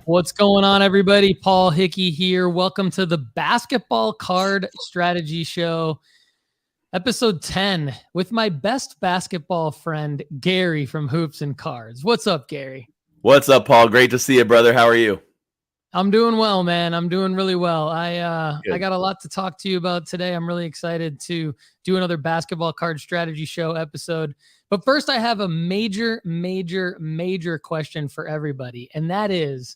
What's going on, everybody? Paul Hickey here. Welcome to the Basketball Card Strategy Show, episode 10, with my best basketball friend, Gary from Hoops and Cards. What's up, Gary? What's up, Paul? Great to see you, brother. How are you? I'm doing well, man. I'm doing really well. I got a lot to talk to you about today. I'm really excited to do another Basketball Card Strategy Show episode. But first, I have a major question for everybody, and that is,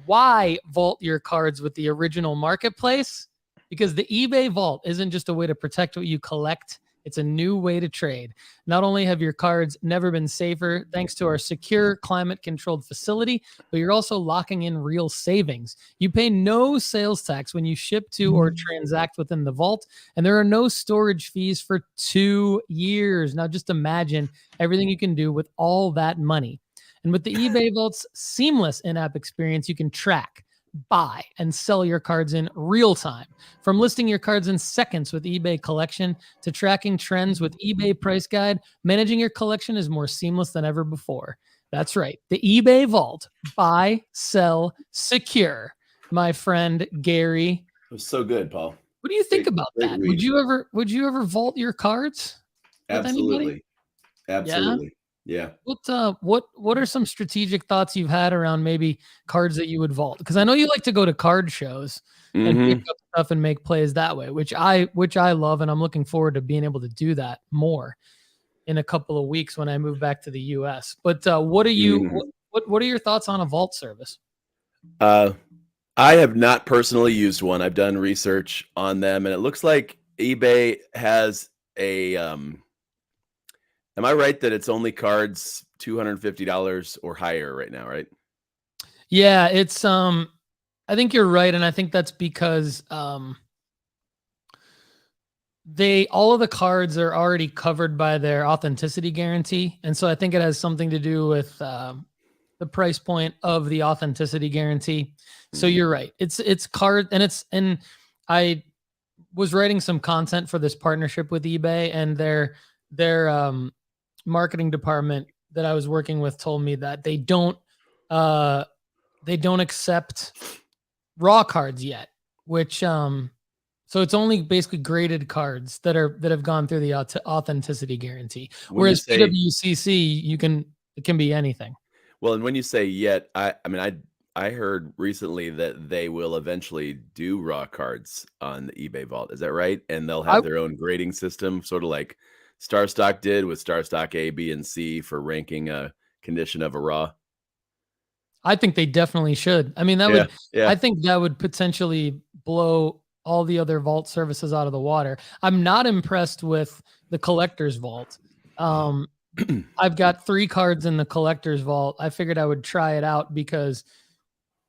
why vault your cards with the original marketplace? Because the eBay vault isn't just a way to protect what you collect. It's a new way to trade. Not only have your cards never been safer thanks to our secure climate-controlled facility, but you're also locking in real savings. You pay no sales tax when you ship to or transact within the vault, and there are no storage fees for 2 years. Now just imagine everything you can do with all that money. And with the eBay Vault's seamless in-app experience, you can track, buy, and sell your cards in real time. From listing your cards in seconds with eBay Collection to tracking trends with eBay Price Guide, managing your collection is more seamless than ever before. That's right. The eBay Vault. Buy, sell, secure. My friend Gary. It was so good, Paul. What do you think about that? Read. Would you ever vault your cards? Absolutely. Absolutely. Yeah. What are some strategic thoughts you've had around maybe cards that you would vault? Because I know you like to go to card shows and pick up stuff and make plays that way, which I love, and I'm looking forward to being able to do that more in a couple of weeks when I move back to the US. But what are your thoughts on a vault service? I have not personally used one. I've done research on them, and it looks like eBay has a am I right that it's only cards $250 or higher right now, right? Yeah, it's I think you're right, and I think that's because all of the cards are already covered by their authenticity guarantee, and so I think it has something to do with the price point of the authenticity guarantee. So you're right. It's card, and I was writing some content for this partnership with eBay, and their marketing department that I was working with told me that they don't accept raw cards yet, which so it's only basically graded cards that have gone through the authenticity guarantee. Whereas PWCC, it can be anything. Well, and when you say yet, I heard recently that they will eventually do raw cards on the eBay Vault. Is that right? And they'll have their own grading system, sort of like StarStock did with StarStock A, B, and C for ranking a condition of a raw. I think they definitely should. I mean, I think that would potentially blow all the other vault services out of the water. I'm not impressed with the collector's vault. I've got 3 cards in the collector's vault. I figured I would try it out because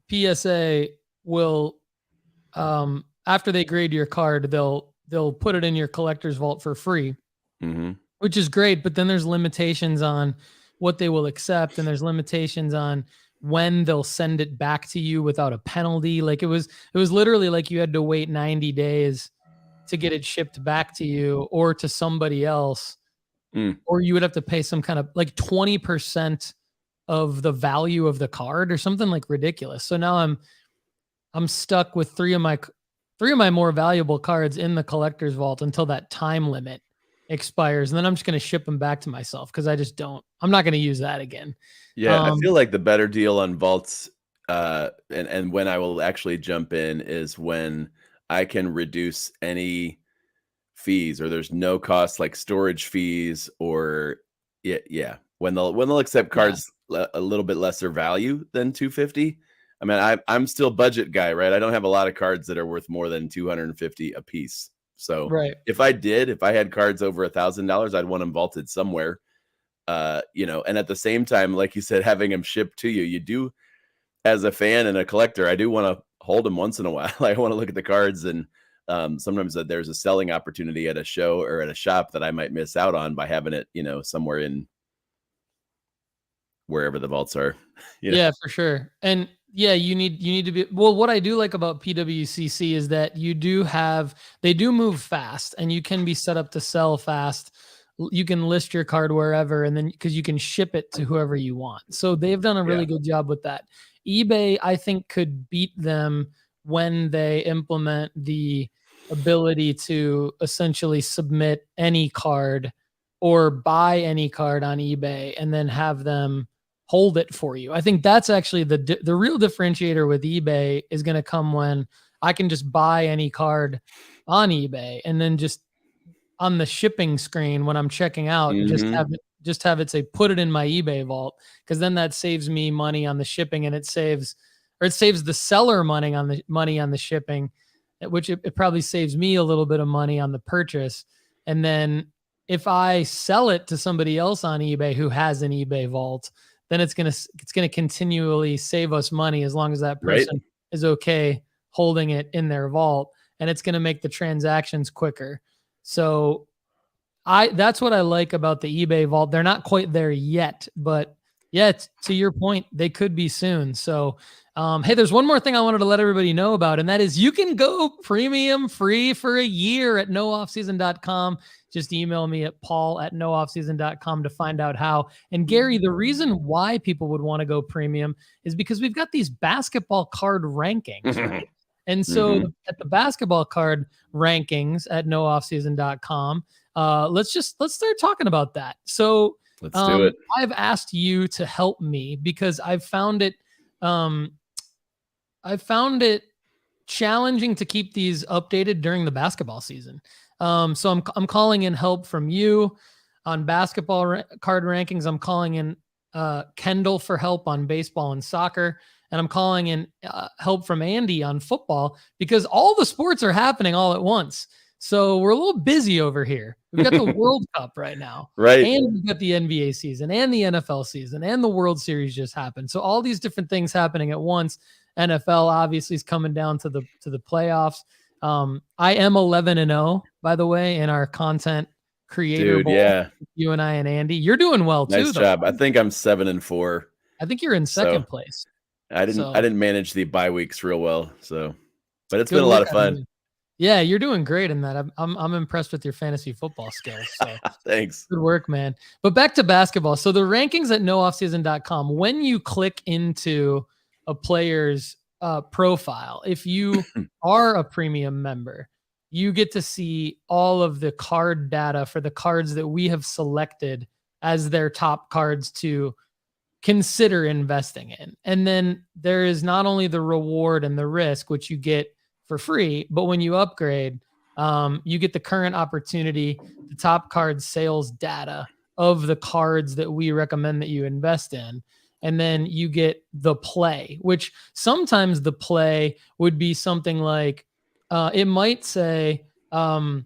PSA will, after they grade your card, they'll put it in your collector's vault for free. Which is great, but then there's limitations on what they will accept, and there's limitations on when they'll send it back to you without a penalty. Like it was literally like you had to wait 90 days to get it shipped back to you or to somebody else, or you would have to pay some kind of like 20% of the value of the card or something like ridiculous. So now I'm stuck with three of my more valuable cards in the collector's vault until that time limit expires, and then I'm just going to ship them back to myself because I'm not going to use that again. Yeah, I feel like the better deal on vaults and when I will actually jump in is when I can reduce any fees, or there's no cost like storage fees, or when they'll accept cards a little bit lesser value than $250. I mean, I'm still budget guy, right? I don't have a lot of cards that are worth more than $250 a piece. So if I had cards over $1,000, I'd want them vaulted somewhere, and at the same time, like you said, having them shipped to you do, as a fan and a collector, I do want to hold them once in a while. I want to look at the cards, and sometimes there's a selling opportunity at a show or at a shop that I might miss out on by having it, somewhere in wherever the vaults are. Yeah, for sure. And yeah, you need to be, well, what I do like about PWCC is that they do move fast, and you can be set up to sell fast. You can list your card wherever, and then because you can ship it to whoever you want. So they've done a really good job with that. eBay, I think, could beat them when they implement the ability to essentially submit any card or buy any card on eBay and then have them hold it for you. I think that's actually the real differentiator with eBay is going to come when I can just buy any card on eBay and then just on the shipping screen when I'm checking out, just have it say, put it in my eBay vault. Cause then that saves me money on the shipping, and it saves the seller money on the shipping, which it probably saves me a little bit of money on the purchase. And then if I sell it to somebody else on eBay who has an eBay vault, then it's going to continually save us money as long as that person is okay holding it in their vault, and it's going to make the transactions quicker. So that's what I like about the eBay vault. They're not quite there yet, but yeah, to your point, they could be soon. So, hey, there's one more thing I wanted to let everybody know about, and that is you can go premium free for a year at nooffseason.com. Just email me at paul@nooffseason.com to find out how. And Gary, the reason why people would want to go premium is because we've got these basketball card rankings, right? And so at the basketball card rankings at nooffseason.com, let's start talking about that. So let's do it. I've asked you to help me because I've found it challenging to keep these updated during the basketball season. So I'm calling in help from you on basketball card rankings. I'm calling in Kendall for help on baseball and soccer. And I'm calling in help from Andy on football because all the sports are happening all at once. So we're a little busy over here. We've got the World Cup right now. Right. And we've got the NBA season and the NFL season and the World Series just happened. So all these different things happening at once. NFL obviously is coming down to the playoffs. I am 11-0, by the way, in our content creator bowl. Yeah. You and I and Andy. You're doing well too. Nice job. I think I'm 7-4. I think you're in second place. I didn't manage the bye weeks real well, but it's been a lot of fun. Yeah, you're doing great in that. I'm impressed with your fantasy football skills. So thanks. Good work, man. But back to basketball. So the rankings at nooffseason.com, when you click into a player's profile, if you are a premium member, you get to see all of the card data for the cards that we have selected as their top cards to consider investing in. And then there is not only the reward and the risk, which you get for free, but when you upgrade, you get the current opportunity, the top card sales data of the cards that we recommend that you invest in. And then you get the play, which sometimes the play would be something like, it might say one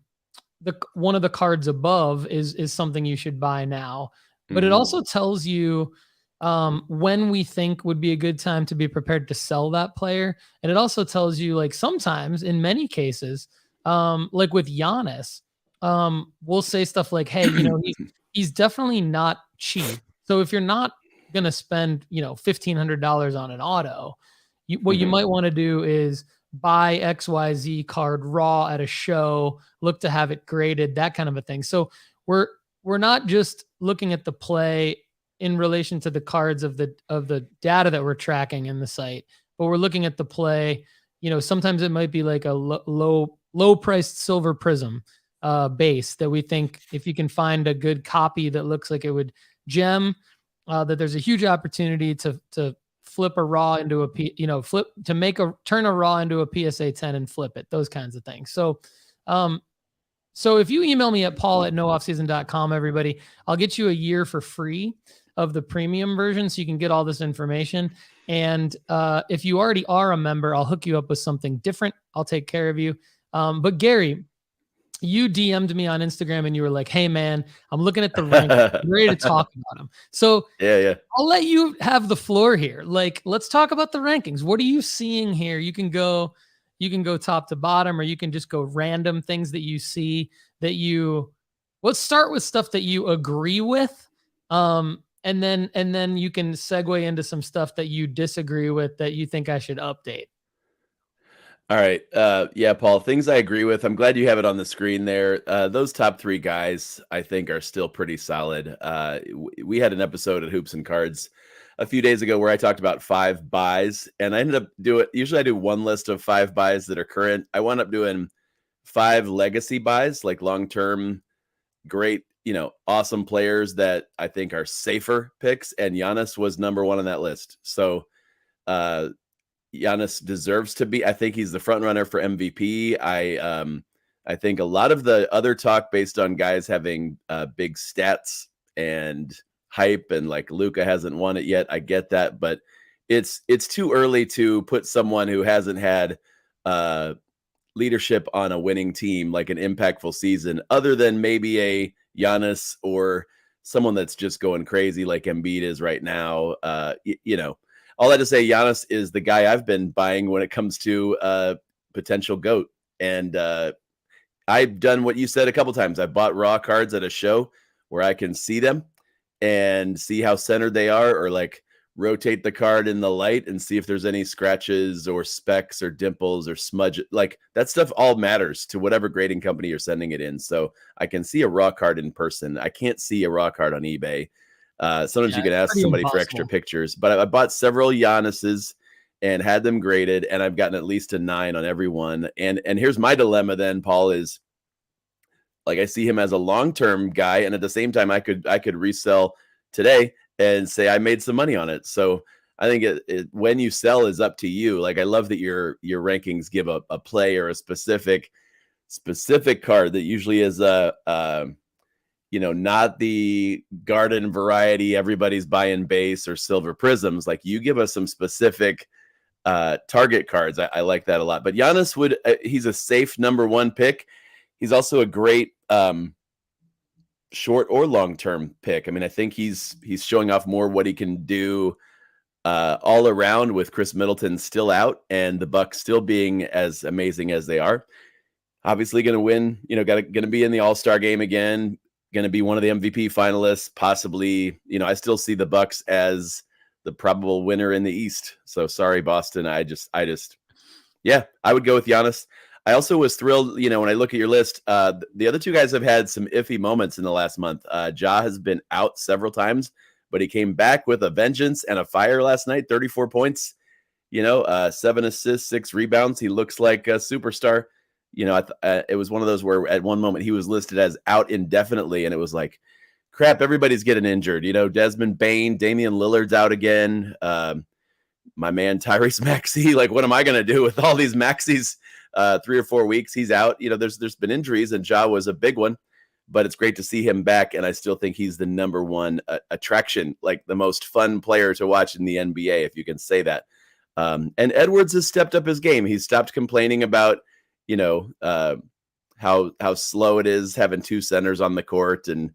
of the cards above is something you should buy now, but it also tells you when we think would be a good time to be prepared to sell that player. And it also tells you, like, sometimes in many cases, like with Giannis, we'll say stuff like, hey, he's definitely not cheap. So if you're not going to spend, $1,500 on an auto, what you might want to do is buy XYZ card raw at a show, look to have it graded, that kind of a thing. So we're not just looking at the play in relation to the cards of the data that we're tracking in the site, but we're looking at the play. Sometimes it might be like a low priced silver prism base that we think if you can find a good copy that looks like it would gem, that there's a huge opportunity to flip a raw into a turn a raw into a PSA 10 and flip it, those kinds of things. So if you email me at paul@nooffseason.com, everybody, I'll get you a year for free of the premium version so you can get all this information. And if you already are a member, I'll hook you up with something different. I'll take care of you. But Gary, you DM'd me on Instagram and you were like, hey man, I'm looking at the rank, I'm ready to talk about them. So yeah, I'll let you have the floor here. Like, let's talk about the rankings. What are you seeing here? You can go top to bottom, or you can just go random things that you see let's start with stuff that you agree with. And then you can segue into some stuff that you disagree with that you think I should update. All right. Yeah, Paul, things I agree with. I'm glad you have it on the screen there. Those top three guys, I think, are still pretty solid. We had an episode at Hoops and Cards a few days ago where I talked about 5 buys, and I ended up usually I do one list of 5 buys that are current. I wound up doing 5 legacy buys, like long-term, great, awesome players that I think are safer picks, and Giannis was number 1 on that list. So Giannis deserves to be. I think he's the front runner for MVP. I think a lot of the other talk based on guys having big stats and hype, and like Luka hasn't won it yet. I get that, but it's too early to put someone who hasn't had leadership on a winning team, like an impactful season, other than maybe a Giannis or someone that's just going crazy like Embiid is right now. All that to say, Giannis is the guy I've been buying when it comes to potential GOAT. And I've done what you said a couple times. I bought raw cards at a show where I can see them and see how centered they are, or like rotate the card in the light and see if there's any scratches or specks or dimples or smudge. Like that stuff all matters to whatever grading company you're sending it in. So I can see a raw card in person. I can't see a raw card on eBay. Sometimes you can ask somebody for extra pictures, but I bought several Giannis's and had them graded, and I've gotten at least a 9 on every one. And here's my dilemma then, Paul, is like I see him as a long-term guy, and at the same time I could resell today and say I made some money on it. So I think when you sell is up to you. Like I love that your rankings give a play or a specific card that usually is not the garden variety everybody's buying base or silver prisms. Like you give us some specific target cards. I like that a lot. But Giannis he's a safe number 1 pick. He's also a great short or long-term pick. I mean, I think he's showing off more what he can do all around with Chris Middleton still out and the Bucks still being as amazing as they are. Obviously going to win, going to be in the All-Star game again, going to be one of the MVP finalists, possibly. I still see the Bucks as the probable winner in the East. So sorry, Boston. I would go with Giannis. I also was thrilled, when I look at your list, the other 2 guys have had some iffy moments in the last month. Ja has been out several times, but he came back with a vengeance and a fire last night, 34 points, 7 assists, 6 rebounds. He looks like a superstar. It was one of those where at one moment he was listed as out indefinitely, and it was like, crap, everybody's getting injured. Desmond, Bane, Damian Lillard's out again. My man Tyrese Maxey, like, what am I going to do with all these Maxeys? 3 or 4 weeks he's out. There's been injuries, and Ja was a big one, but it's great to see him back. And I still think he's the number 1 attraction, like the most fun player to watch in the NBA, if you can say that. And Edwards has stepped up his game. He's stopped complaining about, how slow it is having 2 centers on the court and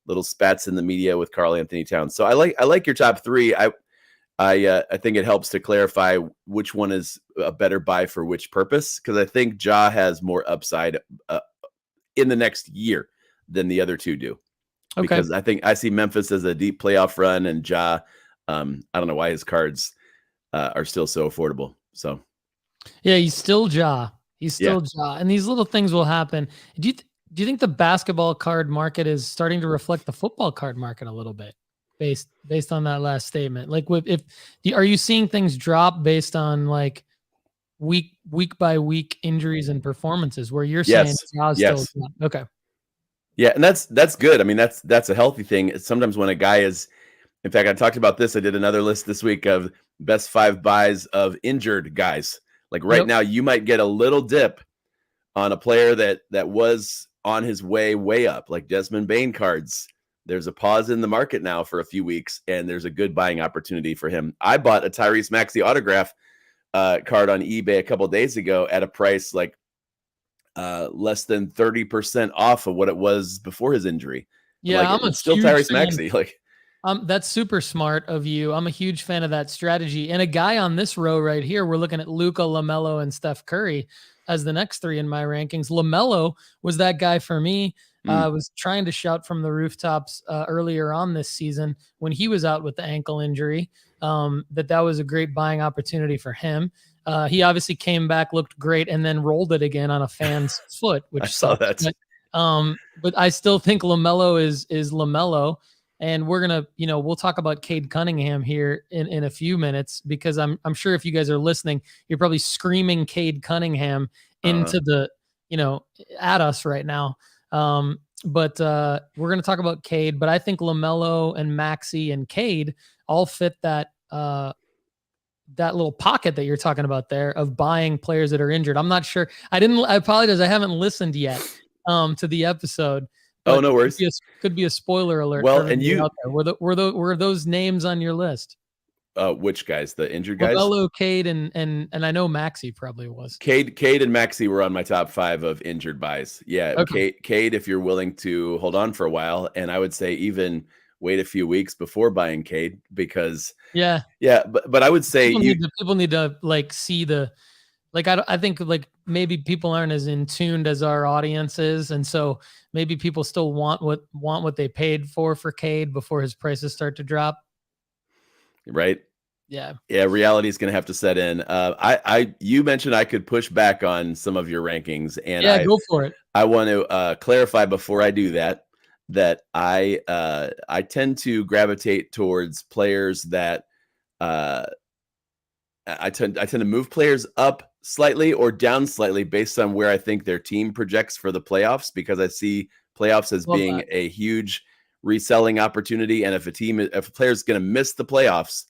little spats in the media with Karl Anthony Towns. So I like your top 3. I think it helps to clarify which one is a better buy for which purpose, because I think Ja has more upside in the next year than the other 2 do. Okay. Because I think I see Memphis as a deep playoff run, and Ja, I don't know why his cards are still so affordable. So, yeah, he's still Ja. Ja, and these little things will happen. Do you think the basketball card market is starting to reflect the football card market a little bit? Based on that last statement, like are you seeing things drop based on like week by week injuries and performances where you're saying yes. Still okay. Yeah. And that's good. I mean, that's a healthy thing. It's sometimes when a guy is, in fact, I talked about this. I did another list this week of best 5 buys of injured guys. Like right now you might get a little dip on a player that was on his way up, like Desmond Bane cards. There's a pause in the market now for a few weeks, and there's a good buying opportunity for him. I bought a Tyrese Maxey autograph card on eBay a couple of days ago at a price like less than 30% off of what it was before his injury. Yeah, like, I'm still Tyrese Maxey. Like, that's super smart of you. I'm a huge fan of that strategy. And a guy on this row right here, we're looking at Luka, LaMelo, and Steph Curry as the next 3 in my rankings. LaMelo was that guy for me. I was trying to shout from the rooftops earlier on this season when he was out with the ankle injury, that was a great buying opportunity for him. He obviously came back, looked great, and then rolled it again on a fan's foot, which I saw that. But I still think LaMelo is LaMelo. And we're going to, we'll talk about Cade Cunningham here in a few minutes, because I'm sure if you guys are listening, you're probably screaming Cade Cunningham into the, at us right now. But we're going to talk about Cade, but I think LaMelo and Maxey and Cade all fit that little pocket that you're talking about there of buying players that are injured. I'm not sure. I apologize. I haven't listened yet to the episode. Oh, no worries. Could be a spoiler alert. Well, and you out there. Were those names on your list? Which guys? The injured guys? LaMelo, Cade, and I know Maxey probably was. Cade and Maxey were on my top 5 of injured buys. Yeah, okay. Cade, if you're willing to hold on for a while, and I would say even wait a few weeks before buying Cade, because but I would say people need to like see the. Like, I think like maybe people aren't as in tuned as our audience is. And so maybe people still want what they paid for Cade before his prices start to drop. Right. Yeah. Yeah. Reality is going to have to set in. You mentioned I could push back on some of your rankings, and go for it. I want to clarify before I do that I tend to gravitate towards players that I tend to move players up slightly or down slightly based on where I think their team projects for the playoffs, because I see playoffs as being a huge reselling opportunity. And if a player is going to miss the playoffs,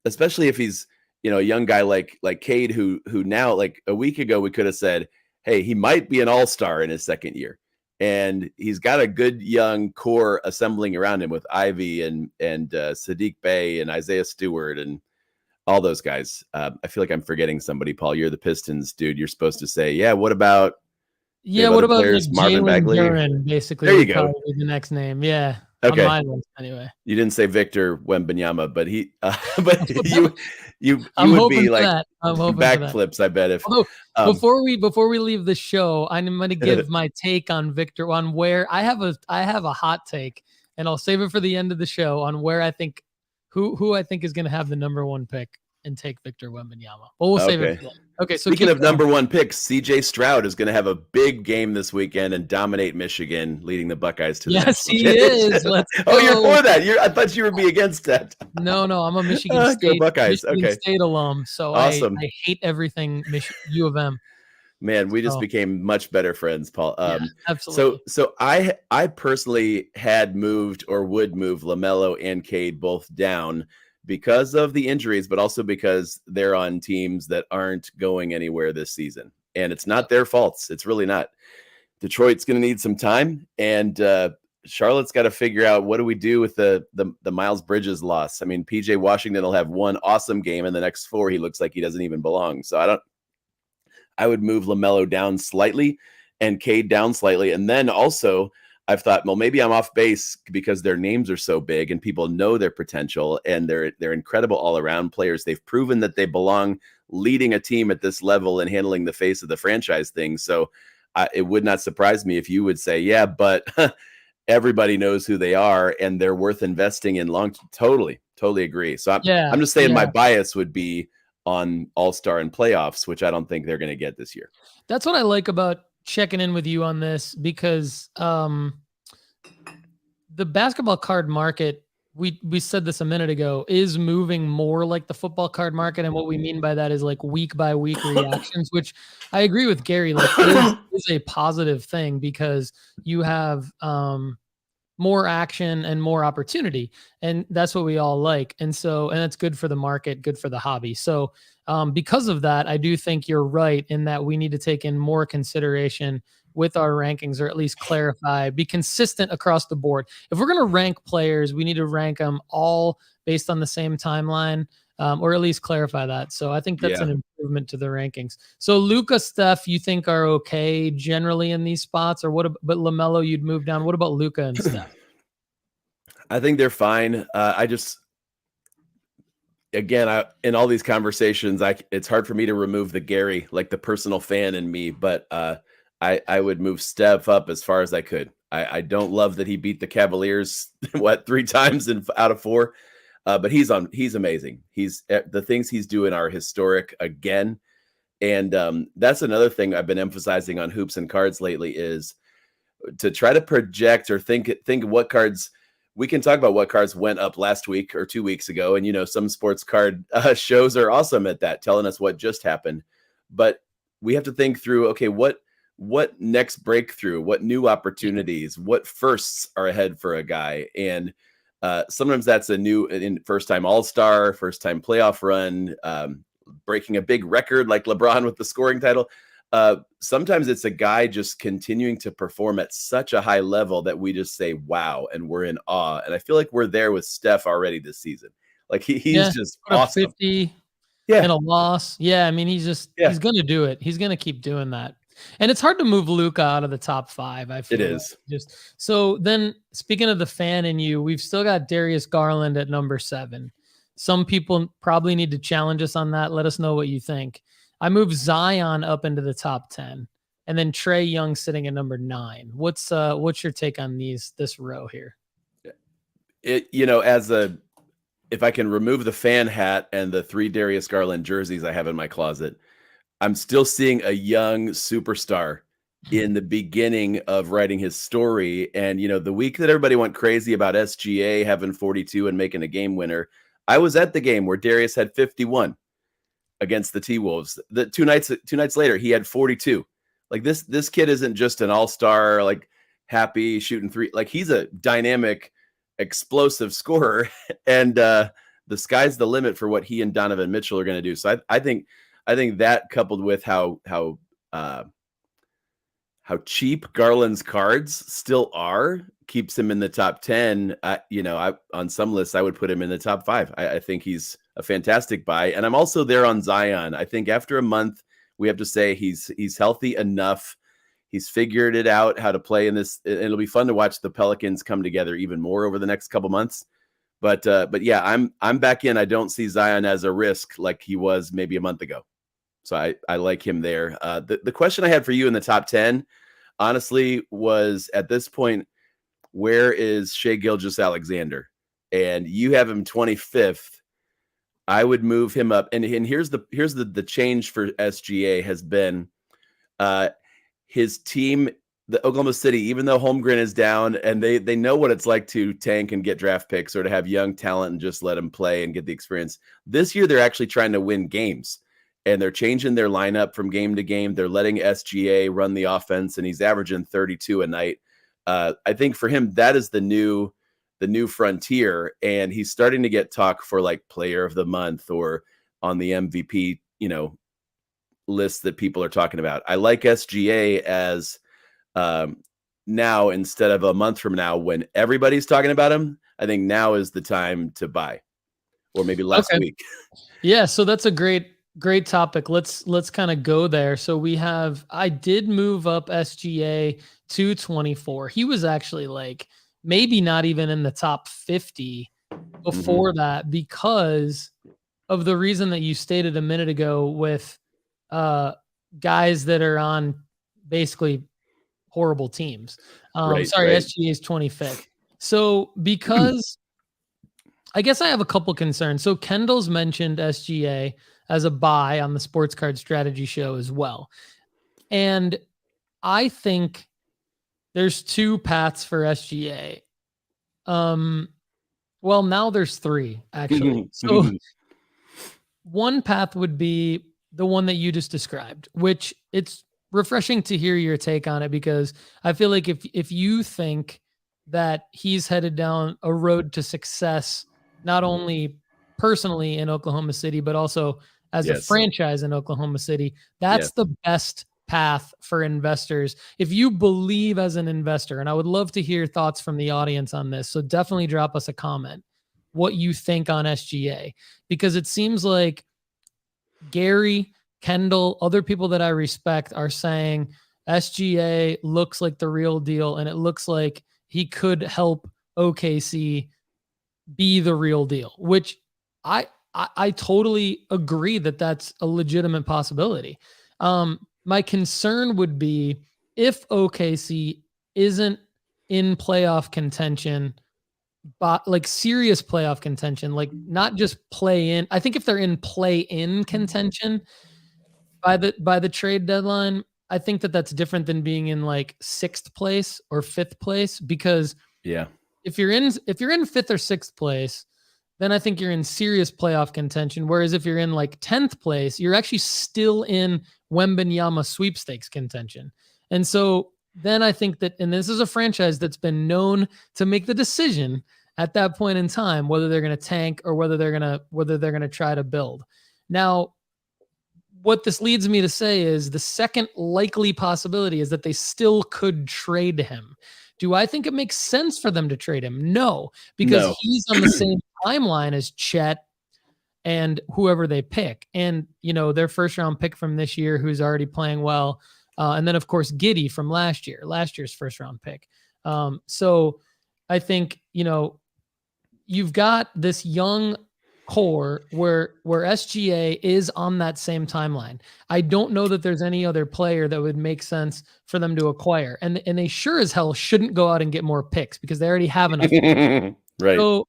especially if he's, a young guy like Cade, who now, like a week ago, we could have said, hey, he might be an all-star in his second year. And he's got a good young core assembling around him with Ivy and Sadiq Bey and Isaiah Stewart and all those guys. I feel like I'm forgetting somebody. Paul, you're the Pistons dude. You're supposed to say, what about players? Like Marvin Bagley? Duran, basically. There you go. The next name. Yeah. Okay. On my list, anyway. You didn't say Victor Wembanyama, but you would be like backflips. I bet before we leave the show, I'm going to give my take on Victor, on where I have a hot take, and I'll save it for the end of the show on where I think who I think is going to have the number 1 pick and take Victor Wembanyama. Well, we'll save it for that. Okay, so speaking of number 1 picks, CJ Stroud is going to have a big game this weekend and dominate Michigan, leading the Buckeyes to the national championship. Let's go. You're for that. I thought you would be against that. No, I'm a Michigan State Buckeyes. Michigan State alum, so awesome. I hate everything U of M. Man, we just became much better friends, Paul. Absolutely. So I personally had moved or would move LaMelo and Cade both down because of the injuries, but also because they're on teams that aren't going anywhere this season. And it's not their faults. It's really not. Detroit's going to need some time, and Charlotte's got to figure out, what do we do with the Miles Bridges loss? I mean, PJ Washington will have one awesome game, and the next 4 he looks like he doesn't even belong. So I would move LaMelo down slightly and Cade down slightly. And then also I've thought, well, maybe I'm off base because their names are so big and people know their potential, and they're incredible all around players. They've proven that they belong leading a team at this level and handling the face of the franchise thing. So it would not surprise me if you would say, yeah, but everybody knows who they are and they're worth investing in long. Totally agree. So I'm just saying my bias would be on All-Star and playoffs, which I don't think they're going to get this year. That's what I like about checking in with you on this, because the basketball card market, we said this a minute ago, is moving more like the football card market. And what we mean by that is like week by week reactions, which I agree with Gary, like is a positive thing, because you have more action and more opportunity. And that's what we all like. And it's good for the market, good for the hobby. So because of that, I do think you're right in that we need to take in more consideration with our rankings, or at least clarify, be consistent across the board. If we're going to rank players, we need to rank them all based on the same timeline, or at least clarify that. So I think that's an improvement to the rankings. So Luka, Steph, you think are okay generally in these spots, or what? But LaMelo, you'd move down. What about Luka and Steph? I think they're fine. In all these conversations, it's hard for me to remove the Gary, like the personal fan in me, but I would move Steph up as far as I could. I don't love that he beat the Cavaliers 3 times out of 4. But he's amazing. The things he's doing are historic again. And that's another thing I've been emphasizing on Hoops and Cards lately, is to try to project or think what cards we can talk about what cards went up last week or 2 weeks ago. And, some sports card shows are awesome at that, telling us what just happened. But we have to think through, okay, what next breakthrough, what new opportunities, what firsts are ahead for a guy. And sometimes that's a new first-time All-Star, first-time playoff run, breaking a big record like LeBron with the scoring title. Sometimes it's a guy just continuing to perform at such a high level that we just say, wow, and we're in awe. And I feel like we're there with Steph already this season. Like he's just awesome. 50 and a loss. Yeah. I mean, he's going to do it. He's going to keep doing that. And it's hard to move Luka out of the top 5. I feel it is. So then speaking of the fan in you, we've still got Darius Garland at number 7. Some people probably need to challenge us on that. Let us know what you think. I moved Zion up into the top 10, and then Trae Young sitting at number 9. What's your take on this row here? If I can remove the fan hat and the 3 Darius Garland jerseys I have in my closet, I'm still seeing a young superstar in the beginning of writing his story. And, the week that everybody went crazy about SGA having 42 and making a game winner, I was at the game where Darius had 51 against the T-Wolves. The two nights later, he had 42. Like this kid isn't just an all-star, like happy shooting 3. Like he's a dynamic, explosive scorer. And the sky's the limit for what he and Donovan Mitchell are going to do. So I think that, coupled with how cheap Garland's cards still are, keeps him in the top 10. On some lists, I would put him in the top 5. I think he's a fantastic buy. And I'm also there on Zion. I think after a month, we have to say he's healthy enough. He's figured it out how to play in this. It'll be fun to watch the Pelicans come together even more over the next couple months. But yeah, I'm back in. I don't see Zion as a risk like he was maybe a month ago. So I like him there. The question I had for you in the top 10, honestly, was at this point, where is Shai Gilgeous-Alexander? And you have him 25th. I would move him up. And here's the change for SGA has been his team, the Oklahoma City, even though Holmgren is down and they know what it's like to tank and get draft picks or to have young talent and just let them play and get the experience. This year, they're actually trying to win games. And they're changing their lineup from game to game. They're letting SGA run the offense, and he's averaging 32 a night. I think for him, that is the new frontier, and he's starting to get talk for like player of the month or on the MVP, list that people are talking about. I like SGA as now instead of a month from now when everybody's talking about him. I think now is the time to buy, or maybe last week. Yeah, so that's a great topic. Let's kind of go there. So I did move up SGA to 24. He was actually like maybe not even in the top 50 before that, because of the reason that you stated a minute ago with guys that are on basically horrible teams. SGA is 25th. So because I guess I have a couple concerns. So Kendall's mentioned SGA as a buy on the Sports Card Strategy show as well. And I think there's 2 paths for SGA. Well, now there's 3 actually. So one path would be the one that you just described, which it's refreshing to hear your take on it, because I feel like if you think that he's headed down a road to success, not only personally in Oklahoma City, but also as a franchise in Oklahoma City, that's the best path for investors. If you believe as an investor, and I would love to hear thoughts from the audience on this, so definitely drop us a comment what you think on SGA, because it seems like Gary, Kendall, other people that I respect are saying SGA looks like the real deal, and it looks like he could help OKC be the real deal, which I totally agree that that's a legitimate possibility. My concern would be if OKC isn't in playoff contention, but like serious playoff contention, like not just play in. I think if they're in play in contention by the trade deadline, I think that that's different than being in like 6th place or 5th place, because if you're in fifth or sixth place, then I think you're in serious playoff contention. Whereas if you're in like 10th place, you're actually still in Wembanyama sweepstakes contention. And so then I think that, and this is a franchise that's been known to make the decision at that point in time, whether they're going to tank or whether they're going to try to build. Now, what this leads me to say is the second likely possibility is that they still could trade him. Do I think it makes sense for them to trade him? No, because he's on the same timeline as Chet and whoever they pick. And, their first round pick from this year, who's already playing well. And then, of course, Giddey from last year's first round pick. So I think, you've got this young core where SGA is on that same timeline. I don't know that there's any other player that would make sense for them to acquire. And they sure as hell shouldn't go out and get more picks because they already have enough. Right. So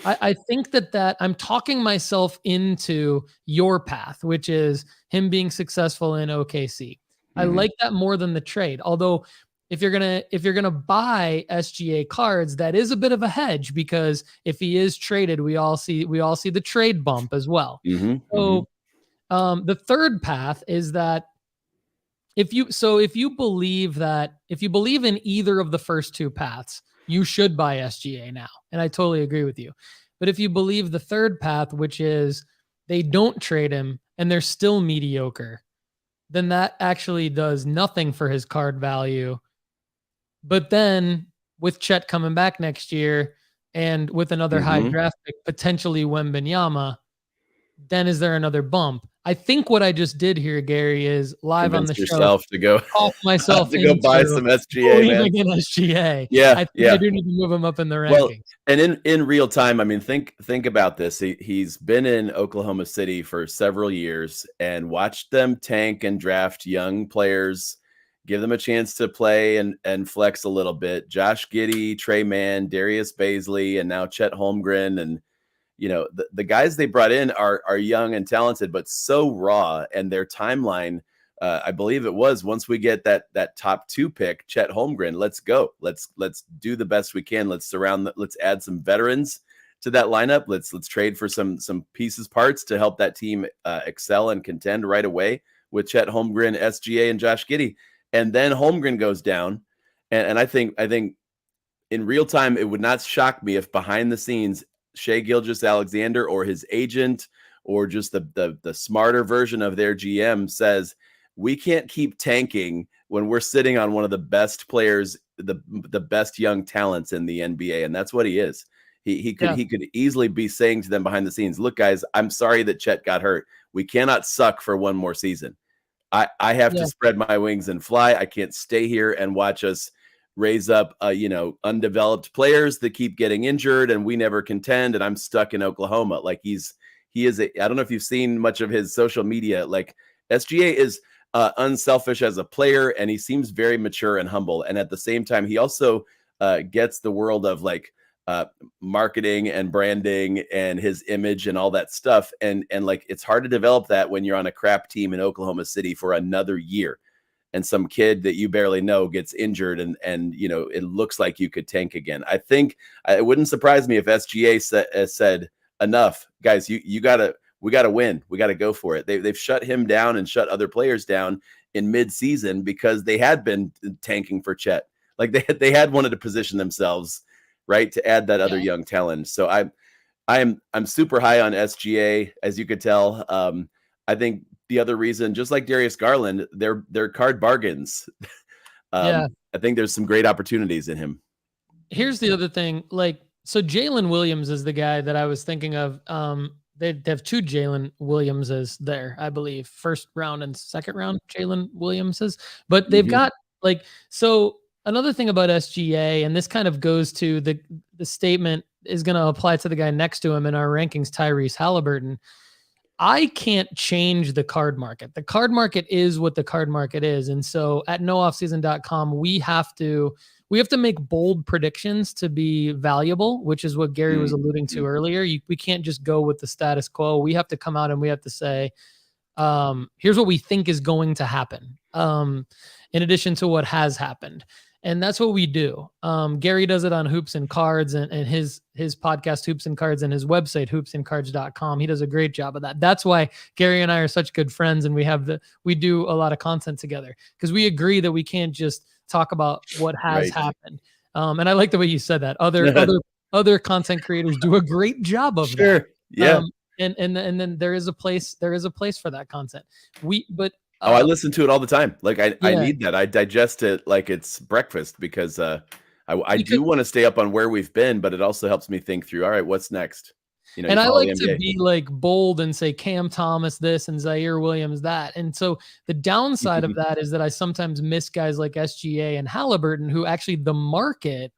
I think that I'm talking myself into your path, which is him being successful in OKC. I like that more than the trade. Although if you're gonna buy SGA cards, that is a bit of a hedge because if he is traded, we all see the trade bump as well. So the third path is that if you believe in either of the first two paths, you should buy SGA now. And I totally agree with you. But if you believe the third path, which is they don't trade him and they're still mediocre, then that actually does nothing for his card value. But then with Chet coming back next year and with another high draft pick, potentially Wembanyama, then is there another bump? I think what I just did here, Gary, is live on the show to go talk myself to go buy some SGA, man. In SGA. Yeah, I think I do need to move him up in the rankings. Well, and in real time, I mean, think about this. He's been in Oklahoma City for several years and watched them tank and draft young players, give them a chance to play and flex a little bit. Josh Giddey, Trey Mann, Darius Baisley, and now Chet Holmgren. And the guys they brought in are young and talented, but so raw. And their timeline, I believe it was once we get that top 2 pick, Chet Holmgren, let's go. Let's do the best we can. Let's add some veterans to that lineup. Let's trade for some parts to help that team excel and contend right away with Chet Holmgren, SGA, and Josh Giddey. And then Holmgren goes down. And I think in real time, it would not shock me if behind the scenes, Shai Gilgeous-Alexander or his agent or just the smarter version of their GM says, we can't keep tanking when we're sitting on one of the best players, the best young talents in the NBA. And that's what he is. He could easily be saying to them behind the scenes, look, guys, I'm sorry that Chet got hurt. We cannot suck for one more season. I have to spread my wings and fly. I can't stay here and watch us raise up, undeveloped players that keep getting injured and we never contend. And I'm stuck in Oklahoma. Like I don't know if you've seen much of his social media. Like SGA is unselfish as a player and he seems very mature and humble. And at the same time, he also gets the world of like marketing and branding and his image and all that stuff. And like, it's hard to develop that when you're on a crap team in Oklahoma City for another year. And some kid that you barely know gets injured and it looks like you could tank again. I think it wouldn't surprise me if SGA said enough, guys, we got to win. We got to go for it. They've shut him down and shut other players down in mid-season because they had been tanking for Chet. Like they had wanted to position themselves right to add that other young talent. So I'm super high on SGA, as you could tell. I think the other reason, just like Darius Garland, they're card bargains. I think there's some great opportunities in him. Here's the other thing. So Jalen Williams is the guy that I was thinking of. They have 2 Jalen Williamses there, I believe. First round and second round Jalen Williamses. But they've got so another thing about SGA, and this kind of goes to the statement is going to apply to the guy next to him in our rankings, Tyrese Halliburton. I can't change the card market. The card market is what the card market is. And so at nooffseason.com, we have to make bold predictions to be valuable, which is what Gary was alluding to earlier. We can't just go with the status quo. We have to come out and we have to say, here's what we think is going to happen. In addition to what has happened. And that's what we do. Gary does it on Hoops and Cards and his podcast Hoops and Cards and his website hoopsandcards.com. He does a great job of that. That's why Gary and I are such good friends, and we do a lot of content together because we agree that we can't just talk about what has happened. And I like the way you said that. Other content creators do a great job of that. Yeah. And then there is a place for that content. I listen to it all the time. Like I need that. I digest it like it's breakfast because I do want to stay up on where we've been, but it also helps me think through, all right, what's next? And I like to be like bold and say Cam Thomas this and Zaire Williams that. And so the downside of that is that I sometimes miss guys like SGA and Halliburton who actually the market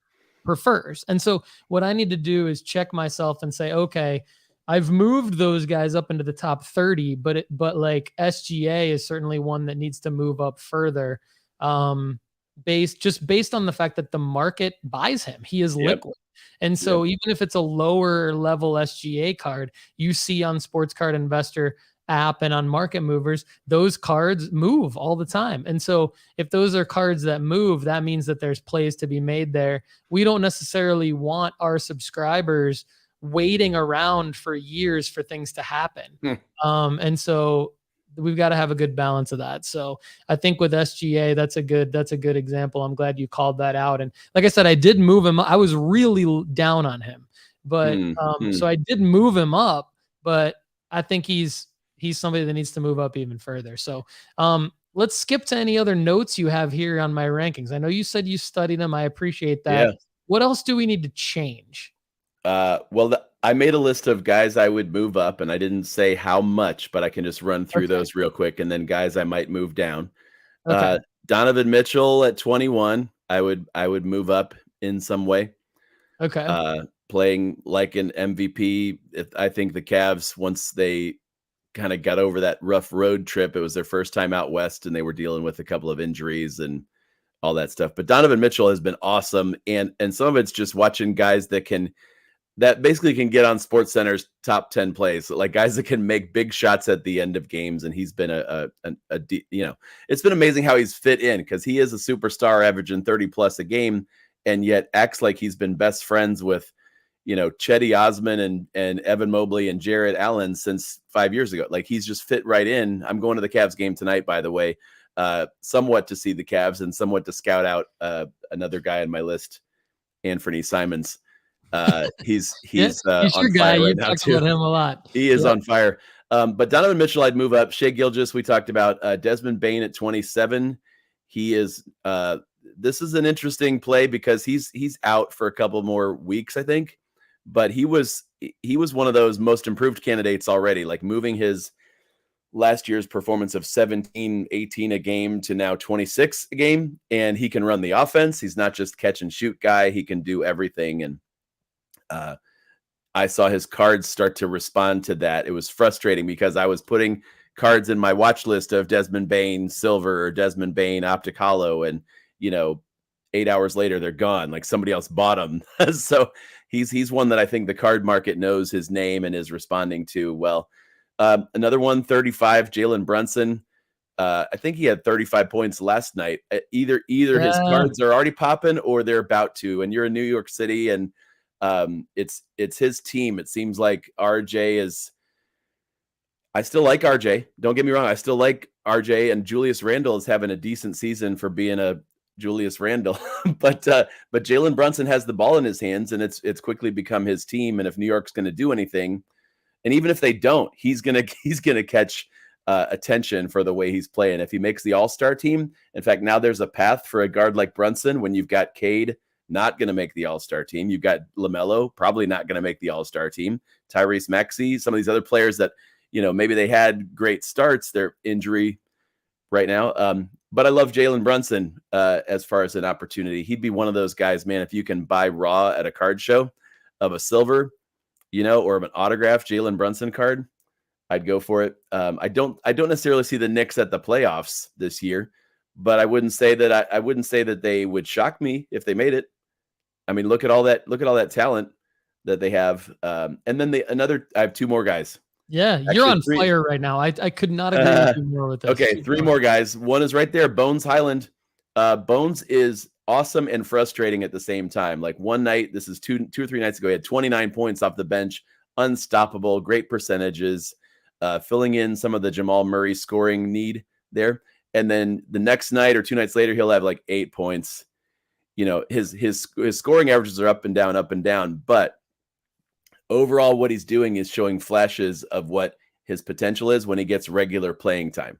prefers. And so what I need to do is check myself and say, okay, I've moved those guys up into the top 30, but like SGA is certainly one that needs to move up further, based on the fact that the market buys him. He is liquid. And so even if it's a lower level SGA card, you see on Sports Card Investor app and on Market Movers, those cards move all the time. And so if those are cards that move, that means that there's plays to be made there. We don't necessarily want our subscribers waiting around for years for things to happen. And so we've got to have a good balance of that. So I think with SGA, that's a good example. I'm glad you called that out. And like I said, I did move him. I was really down on him, but so I did move him up, but I think he's somebody that needs to move up even further. So let's skip to any other notes you have here on my rankings. I know you said you studied them. I appreciate that. Yeah. What else do we need to change? I made a list of guys I would move up, and I didn't say how much, but I can just run through those real quick, and then guys I might move down. Donovan Mitchell at 21, I would move up in some way. Playing like an MVP. I think the Cavs, once they kind of got over that rough road trip, it was their first time out west, and they were dealing with a couple of injuries and all that stuff. But Donovan Mitchell has been awesome, and some of it's just watching guys that basically can get on Sports Center's top 10 plays, like guys that can make big shots at the end of games. And he's been it's been amazing how he's fit in, because he is a superstar averaging 30 plus a game, and yet acts like he's been best friends with, Chetty Osman and Evan Mobley and Jarrett Allen since 5 years ago. Like he's just fit right in. I'm going to the Cavs game tonight, by the way, somewhat to see the Cavs and somewhat to scout out another guy on my list, Anfernee Simons. He's on your guy. Fire right now too. About him a lot. He is on fire. But Donovan Mitchell, I'd move up. Shai Gilgeous, we talked about. Desmond Bane at 27. He is. This is an interesting play because he's out for a couple more weeks, I think. But he was one of those most improved candidates already. Like moving his last year's performance of 17, 18 a game to now 26 a game, and he can run the offense. He's not just catch and shoot guy. He can do everything. And I saw his cards start to respond to that. It was frustrating because I was putting cards in my watch list of Desmond Bane Silver or Desmond Bane Optic Hollow, and 8 hours later they're gone. Like somebody else bought them. So he's one that I think the card market knows his name and is responding to well. Another one, 35, Jalen Brunson. I think he had 35 points last night. Either his cards are already popping or they're about to. And you're in New York City, and it's his team. It seems like RJ is. I still like RJ. Don't get me wrong. I still like RJ, and Julius Randle is having a decent season for being a Julius Randle. but Jalen Brunson has the ball in his hands, and it's quickly become his team. And if New York's going to do anything, and even if they don't, he's gonna catch attention for the way he's playing. If he makes the All-Star team, in fact, now there's a path for a guard like Brunson when you've got Cade not going to make the All-Star team. You've got LaMelo, probably not going to make the All-Star team. Tyrese Maxey, some of these other players that, maybe they had great starts, they're injury right now. But I love Jalen Brunson as far as an opportunity. He'd be one of those guys, man, if you can buy raw at a card show of a silver, or of an autographed Jalen Brunson card, I'd go for it. I don't necessarily see the Knicks at the playoffs this year, but I wouldn't say that they would shock me if they made it. I mean, look at all that talent that they have. And then I have two more guys. Yeah, actually, you're on fire right now. I could not agree with you more with this. Okay, three more guys. One is right there, Bones Hyland. Bones is awesome and frustrating at the same time. Like one night, this is two or three nights ago, he had 29 points off the bench, unstoppable, great percentages, filling in some of the Jamal Murray scoring need there. And then the next night or 2 nights later, he'll have like 8 points. You know, his scoring averages are up and down, but overall what he's doing is showing flashes of what his potential is when he gets regular playing time.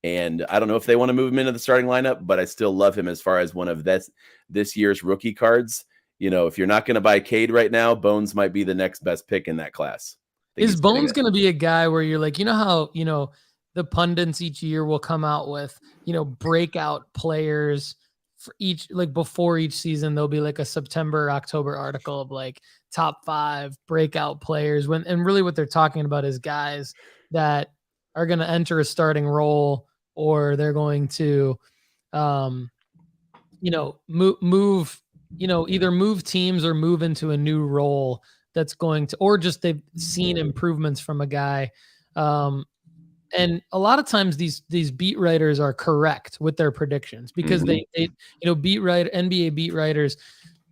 And I don't know if they want to move him into the starting lineup, but I still love him as far as one of this year's rookie cards. You know, if you're not going to buy Cade right now, Bones might be the next best pick in that class. Is Bones going to be a guy where you're like, you know how, you know, the pundits each year will come out with, you know, breakout players for each, like before each season, there'll be like a September, October article of like top 5 breakout players and really what they're talking about is guys that are going to enter a starting role or they're going to, you know, move, you know, either move teams or move into a new role that's going to, or just they've seen improvements from a guy. And a lot of times these beat writers are correct with their predictions because they you know, NBA beat writers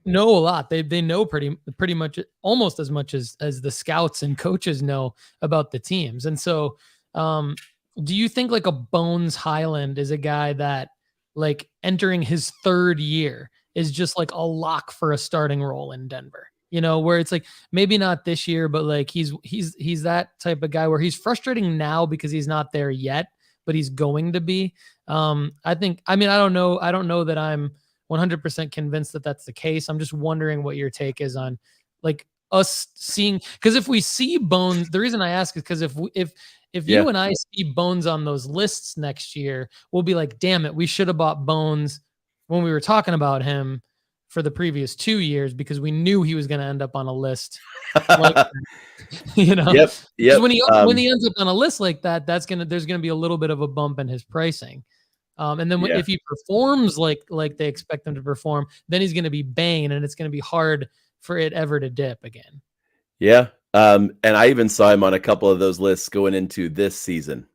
know a lot. They know pretty much almost as much as the scouts and coaches know about the teams. And so, do you think like a Bones Hyland is a guy that like entering his 3rd year is just like a lock for a starting role in Denver? You know, where it's like maybe not this year, but like he's that type of guy where he's frustrating now because he's not there yet, but he's going to be. I don't know that I'm 100% convinced that that's the case. I'm just wondering what your take is on like us seeing, because if we see Bones, the reason I ask is because if you and I see Bones on those lists next year, we'll be like, damn it, we should have bought Bones when we were talking about him for the previous 2 years because we knew he was going to end up on a list. Like, you know, yep. When he ends up on a list like that, there's going to be a little bit of a bump in his pricing. And then if he performs like they expect him to perform, then he's going to be Bane and it's going to be hard for it ever to dip again. Yeah. And I even saw him on a couple of those lists going into this season.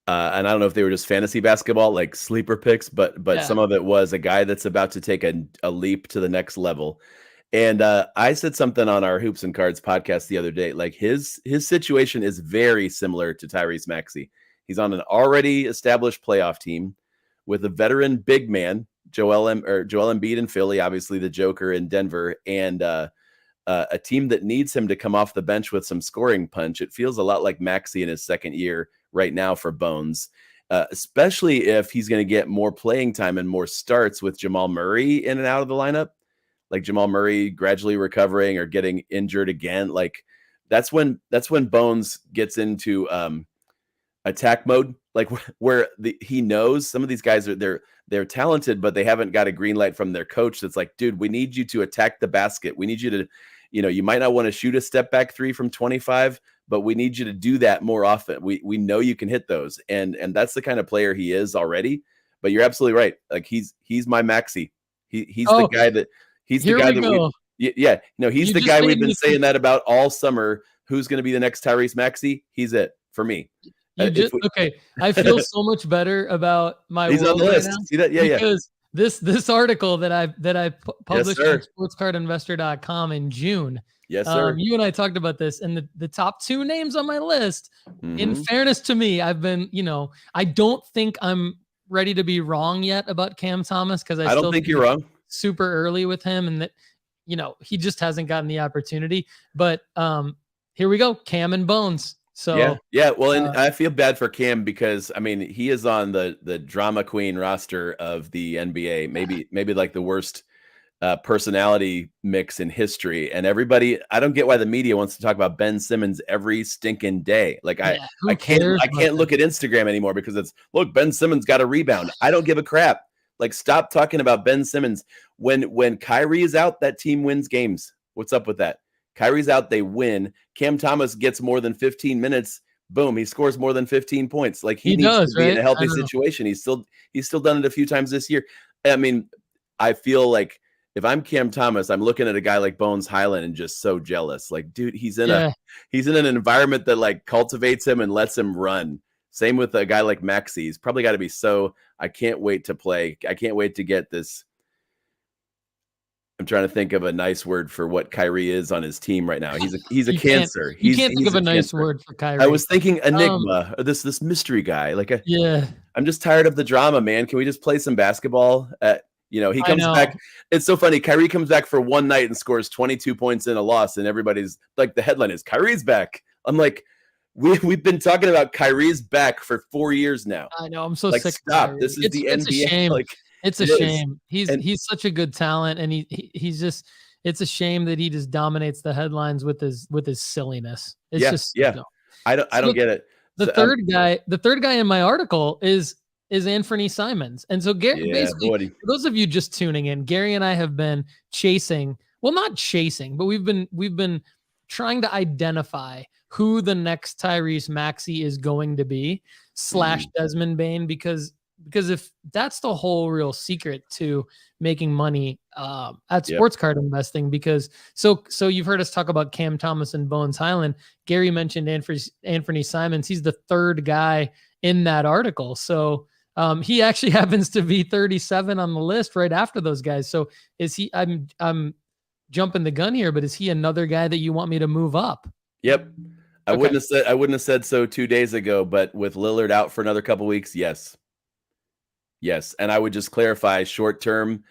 And I don't know if they were just fantasy basketball, like sleeper picks, but some of it was a guy that's about to take a leap to the next level. And I said something on our Hoops and Cards podcast the other day, like his situation is very similar to Tyrese Maxey. He's on an already established playoff team with a veteran big man, Joel Embiid in Philly, obviously the Joker in Denver, and a team that needs him to come off the bench with some scoring punch. It feels a lot like Maxey in his 2nd year right now for Bones, especially if he's going to get more playing time and more starts with Jamal Murray in and out of the lineup, like Jamal Murray gradually recovering or getting injured again. Like that's when Bones gets into attack mode, like where he knows some of these guys they're talented, but they haven't got a green light from their coach. That's like, dude, we need you to attack the basket. We need you to, you know, you might not want to shoot a step back 3 from 25, but we need you to do that more often. We know you can hit those. And that's the kind of player he is already, but you're absolutely right. Like he's my Maxey. He's the guy that he's the guy that he's the guy we've been saying that about all summer. Who's going to be the next Tyrese Maxey? He's it for me. Okay. I feel so much better about my He's on the list. Right now. See that? Yeah. Because this article that I published on sportscardinvestor.com in June. Yes, sir. You and I talked about this, and the top 2 names on my list, in fairness to me, I've been, you know, I don't think I'm ready to be wrong yet about Cam Thomas because I don't think you're wrong. Super early with him, and that, you know, he just hasn't gotten the opportunity. But here we go, Cam and Bones. So yeah. Well, and I feel bad for Cam because I mean he is on the drama queen roster of the NBA, maybe like the worst personality mix in history. And everybody, I don't get why the media wants to talk about Ben Simmons every stinking day. Like I can't look at Instagram anymore because it's, look, Ben Simmons got a rebound. I don't give a crap. Like stop talking about Ben Simmons. When Kyrie is out, that team wins games. What's up with that? Kyrie's out, they win. Cam Thomas gets more than 15 minutes. Boom, he scores more than 15 points. Like he needs to be in a healthy situation. He's still done it a few times this year. I mean, I feel like if I'm Cam Thomas, I'm looking at a guy like Bones Hyland and just so jealous. Like, dude, he's in an environment that like cultivates him and lets him run. Same with a guy like Maxey. He's probably got to be I can't wait to play. I can't wait to get this I'm trying to think of a nice word for what Kyrie is on his team right now. He's a You cancer. you can't think He's of a nice cancer. word for I Kyrie. was thinking enigma, or this mystery guy. Yeah, I'm just tired of the drama, man. Can we just play some basketball? He I comes know. back. It's so funny. Kyrie comes back for one night and scores 22 points in a loss, and everybody's like, the headline is Kyrie's back. I'm like, we've been talking about Kyrie's back for 4 years now. I know. I'm so Like, sick of stop. Kyrie. This is the It's a NBA. shame. Like, It's a it is. shame. And He's such a good talent, and he's just. It's a shame that he just dominates the headlines with his silliness. It's just yeah. dumb. I don't get it. The So, third guy in my article is Anfernee Simons. And so basically, buddy. for those of you just tuning in, Gary and I have been chasing, well, not chasing, but we've been trying to identify who the next Tyrese Maxey is going to be / Desmond Bane, because if that's the whole real secret to making money at sports card investing, because so you've heard us talk about Cam Thomas and Bones Hyland. Gary mentioned Anfernee Simons. He's the third guy in that article. So he actually happens to be 37 on the list right after those guys. So is he, I'm jumping the gun here, but is he another guy that you want me to move up? Yep. I wouldn't have said so 2 days ago, but with Lillard out for another couple weeks, yes. Yes. And I would just clarify, short-term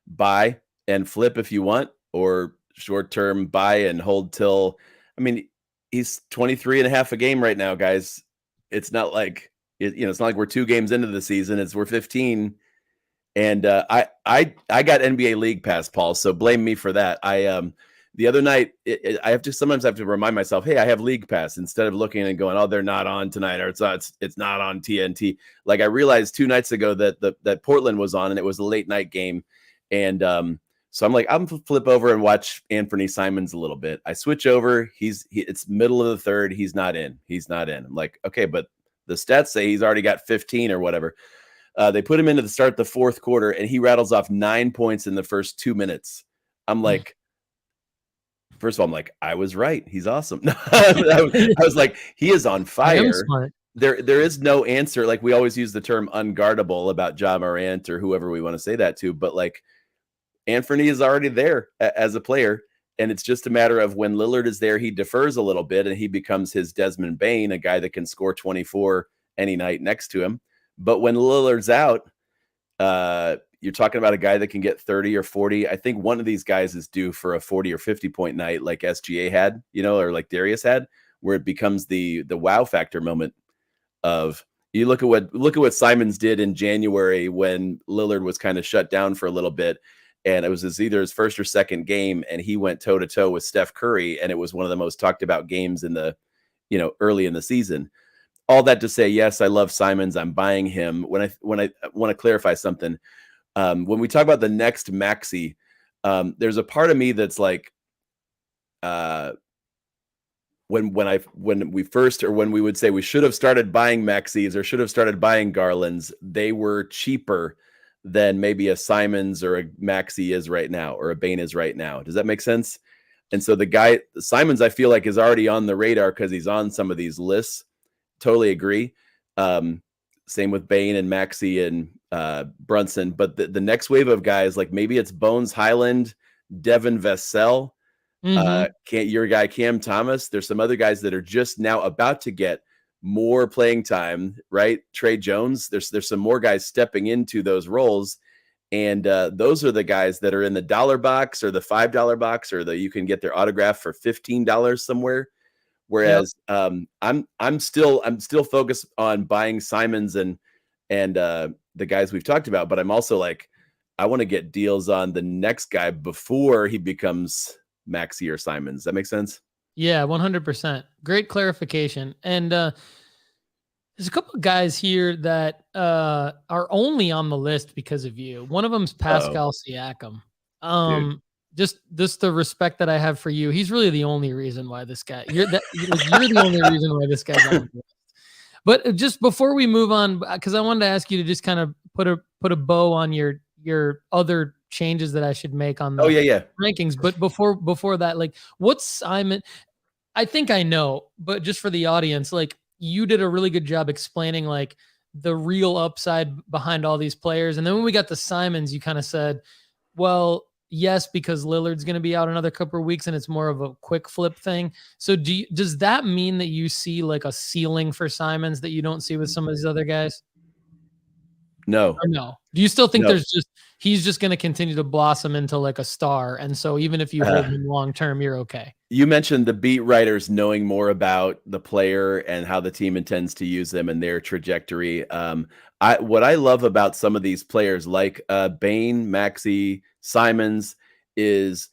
buy and flip if you want, or short-term buy and hold till, he's 23 and a half a game right now, guys. It's not like, it's not like we're 2 games into the season. We're 15. And I got NBA League Pass, Paul, so blame me for that. The other night, I sometimes have to remind myself, hey, I have League Pass, instead of looking and going, oh, they're not on tonight, or it's not on TNT. Like, I realized 2 nights ago that Portland was on, and it was a late night game. And so I'm like, I'm gonna flip over and watch Anfernee Simons a little bit. I switch over. It's middle of the third. He's not in. I'm like, okay, but the stats say he's already got 15 or whatever. They put him in to start the fourth quarter, and he rattles off 9 points in the first 2 minutes. I'm like, first of all, I'm like, I was right. He's awesome. I was like, he is on fire. I am smart. There is no answer. Like, we always use the term unguardable about Ja Morant or whoever we want to say that to, but like, Anfernee is already there as a player, and it's just a matter of when Lillard is there, he defers a little bit, and he becomes his Desmond Bane, a guy that can score 24 any night next to him. But when Lillard's out, you're talking about a guy that can get 30 or 40. I think one of these guys is due for a 40 or 50 point night, like SGA had, or like Darius had, where it becomes the wow factor moment of, you look at what Simons did in January when Lillard was kind of shut down for a little bit. And it was either his first or second game, and he went toe to toe with Steph Curry. And it was one of the most talked about games in the, early in the season. All that to say, yes, I love Simons. I'm buying him. When I want to clarify something, when we talk about the next Maxey, there's a part of me that's like, when we would say we should have started buying Maxeys or should have started buying Garlands, they were cheaper than maybe a Simons or a Maxey is right now, or a Bane is right now. Does that make sense? And so the guy Simons, I feel like, is already on the radar because he's on some of these lists. Totally agree. Same with Bane and Maxey and Brunson. But the next wave of guys, like maybe it's Bones Hyland, Devin Vassell, your guy Cam Thomas. There's some other guys that are just now about to get more playing time, right? Trey Jones. There's some more guys stepping into those roles. And those are the guys that are in the $1 box or the $5 box, or you can get their autograph for $15 somewhere. Whereas I'm still focused on buying Simons and the guys we've talked about, but I'm also like, I want to get deals on the next guy before he becomes Maxey or Simons. That makes sense? Yeah, 100%. Great clarification. And there's a couple of guys here that are only on the list because of you. One of them's Pascal Siakam. Just the respect that I have for you. He's really the only reason why this guy. You're the only reason why this guy's on the list. But just before we move on, because I wanted to ask you to just kind of put a bow on your other changes that I should make on the rankings. But before that, like, what's Simon? I think I know, but just for the audience, like, you did a really good job explaining like the real upside behind all these players. And then when we got to Simons, you kind of said, well, yes, because Lillard's going to be out another couple of weeks and it's more of a quick flip thing. So does that mean that you see like a ceiling for Simons that you don't see with some of these other guys? No. Or no? Do you still think No. he's just going to continue to blossom into like a star? And so even if you hold him long term, you're okay. You mentioned the beat writers knowing more about the player and how the team intends to use them and their trajectory. What I love about some of these players like Bane, Maxey, Simons is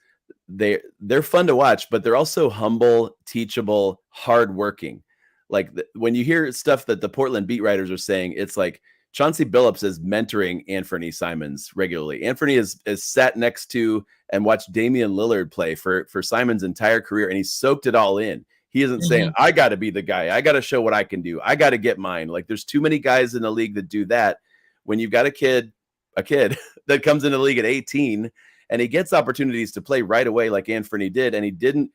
they're fun to watch, but they're also humble, teachable, hardworking. Like when you hear stuff that the Portland beat writers are saying, it's like Chauncey Billups is mentoring Anfernee Simons regularly. Anfernee is sat next to and watched Damian Lillard play for Simons' entire career, and he soaked it all in. He isn't saying, I got to be the guy. I got to show what I can do. I got to get mine. Like there's too many guys in the league that do that. When you've got a kid that comes into the league at 18 and he gets opportunities to play right away like Anfernee did, and he didn't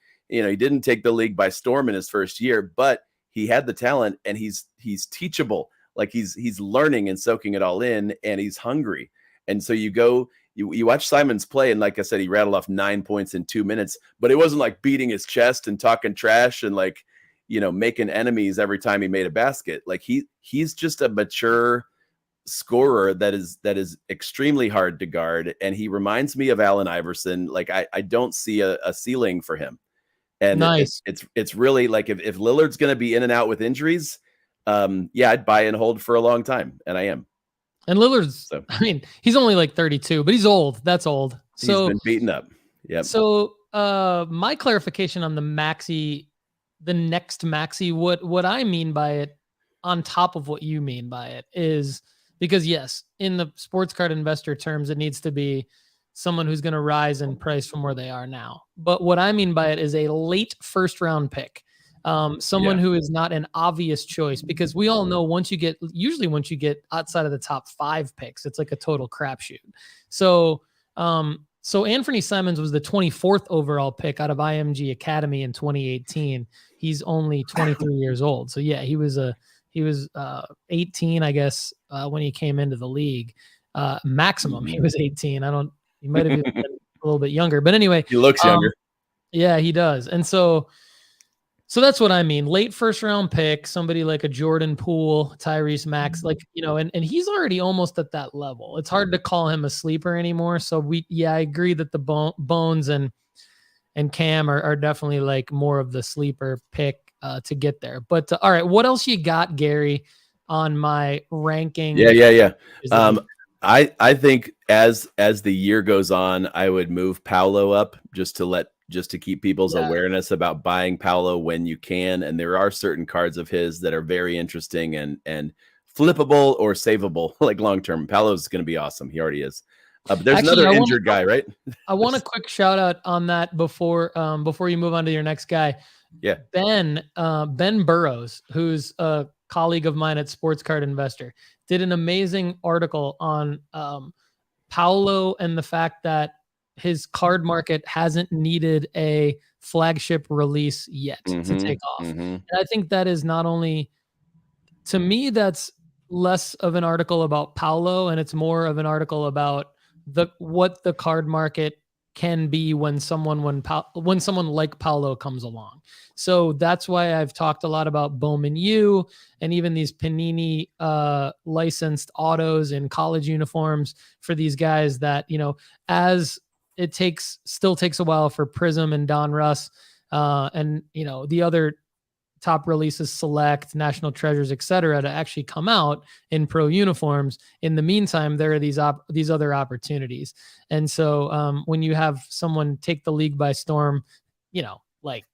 take the league by storm in his first year, but he had the talent and he's teachable. Like he's learning and soaking it all in, and he's hungry. And so you watch Simons play, and like I said, he rattled off 9 points in 2 minutes, but it wasn't like beating his chest and talking trash and like, making enemies every time he made a basket. Like he's just a mature scorer that is extremely hard to guard. And he reminds me of Allen Iverson. Like I don't see a ceiling for him. And nice. It's really like if Lillard's going to be in and out with injuries, I'd buy and hold for a long time, and I am. And Lillard's, I mean, he's only like 32, but he's old. That's old. So he's been beaten up. Yeah. So my clarification on the next Maxey, what I mean by it, on top of what you mean by it, is because yes, in the sports card investor terms, it needs to be someone who's going to rise in price from where they are now. But what I mean by it is a late first round pick. Someone who is not an obvious choice, because we all know once you get outside of the top 5 picks, it's like a total crapshoot. So Anfernee Simons was the 24th overall pick out of IMG Academy in 2018. He's only 23 years old. So yeah, he was 18, I guess, when he came into the league. Maximum, he was 18. He might have been a little bit younger, but anyway, he looks younger. Yeah, he does. And so that's what I mean. Late first round pick, somebody like a Jordan Poole, Tyrese Max, like, and he's already almost at that level. It's hard to call him a sleeper anymore. So I agree that the Bones and Cam are definitely like more of the sleeper pick to get there. But all right, what else you got, Gary, on my ranking? Yeah. I think as the year goes on, I would move Paolo up just to keep people's awareness about buying Paolo when you can. And there are certain cards of his that are very interesting and flippable or savable, like long-term. Paolo's going to be awesome. He already is. But there's another injured guy, right? I want a quick shout out on that before you move on to your next guy. Yeah. Ben Burrows, who's a colleague of mine at Sports Card Investor, did an amazing article on Paolo and the fact that his card market hasn't needed a flagship release yet to take off. And I think that is not only, to me, that's less of an article about Paolo, and it's more of an article about what the card market can be when someone like Paolo comes along. So that's why I've talked a lot about Bowman U and even these Panini licensed autos in college uniforms for these guys that, as it still takes a while for Prism and Don Russ and the other top releases, Select, National Treasures, etc., to actually come out in pro uniforms. In the meantime, there are these other opportunities. And so when you have someone take the league by storm, like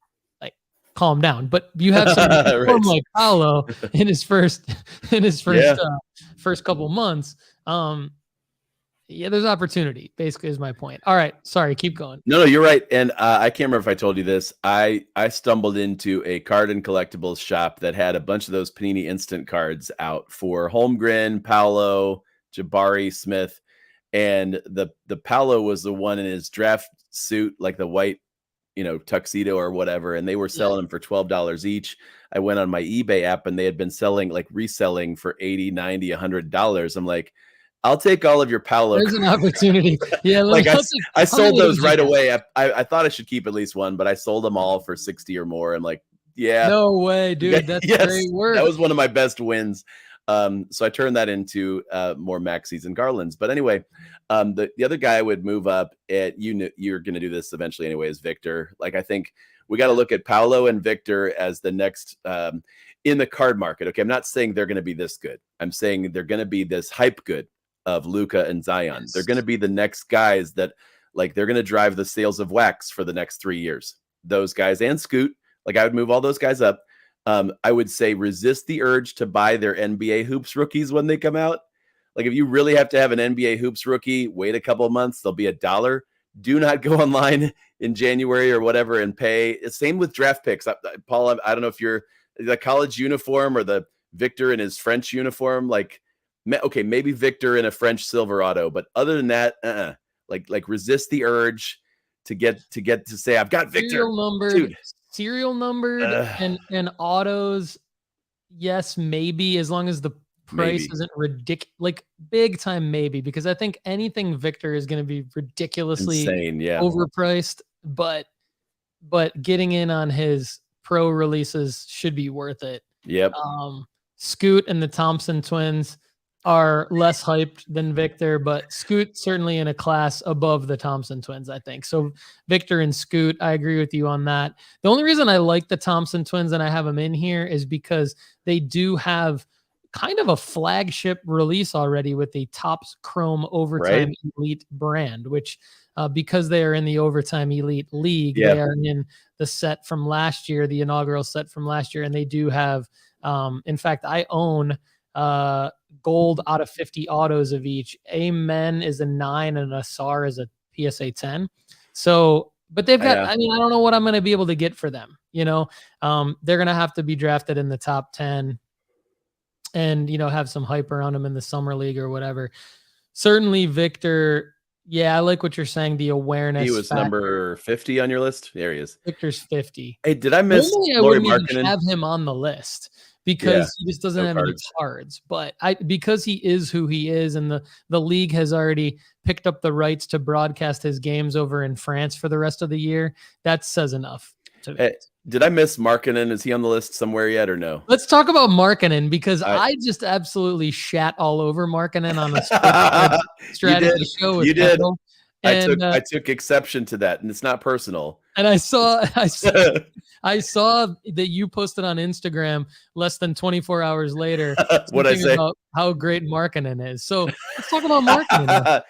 calm down. But you have someone right. like Paolo in his first couple months. There's opportunity, basically, is my point. All right. Sorry, keep going. No, you're right. And I can't remember if I told you this. I stumbled into a card and collectibles shop that had a bunch of those Panini Instant cards out for Holmgren, Paolo, Jabari Smith. And the Paolo was the one in his draft suit, like the white, tuxedo or whatever. And they were selling them for $12 each. I went on my eBay app and they had been reselling for $80, $90, $100. I'm like, I'll take all of your Paolo. There's an opportunity. Yeah, like I sold those right got? away. I thought I should keep at least one, but I sold them all for 60 or more. I'm like, yeah. No way, dude. That's great work. That was one of my best wins. So I turned that into more Maxeys and Garlands. But anyway, the other guy I would move up at, you're going to do this eventually anyway, is Victor. Like, I think we got to look at Paolo and Victor as the next in the card market. Okay, I'm not saying they're going to be this good. I'm saying they're going to be this hype good of Luka and Zion. Yes. They're going to be the next guys that, like, they're going to drive the sales of wax for the next 3 years. Those guys and Scoot, like, I would move all those guys up. I would say resist the urge to buy their NBA Hoops rookies when they come out. Like, if you really have to have an NBA Hoops rookie, wait a couple of months. They'll be $1. Do not go online in January or whatever and pay. Same with draft picks. Paul, I don't know if you're the college uniform or the Victor in his French uniform. Like, okay, maybe Victor in a French Silverado, but other than that, like resist the urge to get to say, I've got Victor. Serial numbered and autos. Yes, maybe, as long as the price isn't ridiculous, like big time, maybe, because I think anything Victor is going to be ridiculously insane, overpriced, but getting in on his pro releases should be worth it. Yep. Scoot and the Thompson twins are less hyped than Victor, but Scoot certainly in a class above the Thompson twins, I think. So Victor and Scoot, I agree with you on that. The only reason I like the Thompson twins and I have them in here is because they do have kind of a flagship release already with the Topps Chrome Overtime Elite brand, which because they are in the Overtime Elite League, they are in the set from last year, the inaugural set from last year, and they do have, in fact, I own gold out of 50 autos of each. Amen is a 9 and a SAR is a PSA 10. So, but they've got, I mean, I don't know what I'm going to be able to get for them. You know, they're going to have to be drafted in the top 10 and, you know, have some hype around them in the summer league or whatever. Certainly Victor. Yeah. I like what you're saying. The awareness. He was number 50 on your list. There he is. Victor's 50. Hey, did I miss Laurie Markkinen? Have him on the list because he just doesn't have any cards, but because he is who he is, and the league has already picked up the rights to broadcast his games over in France for the rest of the year. That says enough to me. Hey, did I miss Markkinen? Is he on the list somewhere yet or no? Let's talk about Markkinen, because I just absolutely shat all over Markkinen on the strategy show. You did. And, I took exception to that, and it's not personal. And I saw that you posted on Instagram less than 24 hours later. What I say about how great Markkinen is. So let's talk about Markkinen.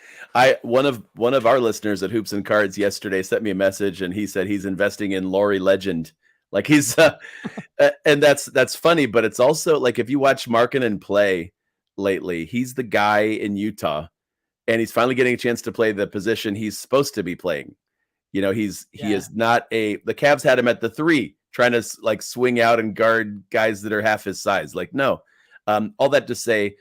One of our listeners at Hoops and Cards yesterday sent me a message, and he said he's investing in Laurie Legend. Like, he's and that's funny, but it's also like, if you watch Markkinen play lately, he's the guy in Utah. And he's finally getting a chance to play the position he's supposed to be playing. You know, he is not the Cavs had him at the 3, trying to like swing out and guard guys that are half his size. Like, no, all that to say,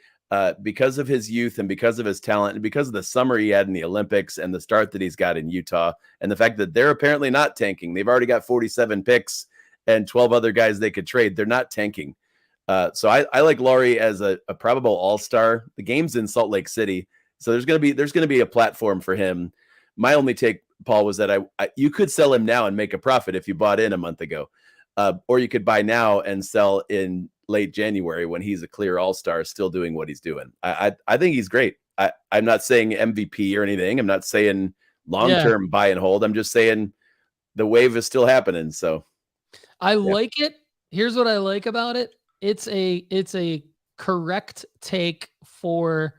because of his youth and because of his talent and because of the summer he had in the Olympics and the start that he's got in Utah and the fact that they're apparently not tanking. They've already got 47 picks and 12 other guys they could trade. They're not tanking. So I like Laurie as a probable all-star. The game's in Salt Lake City. So there's going to be a platform for him. My only take, Paul, was that you could sell him now and make a profit if you bought in a month ago, or you could buy now and sell in late January when he's a clear all-star, still doing what he's doing. I think he's great. I'm not saying MVP or anything. I'm not saying long-term buy and hold. I'm just saying the wave is still happening. So I like it. Here's what I like about it. It's a correct take for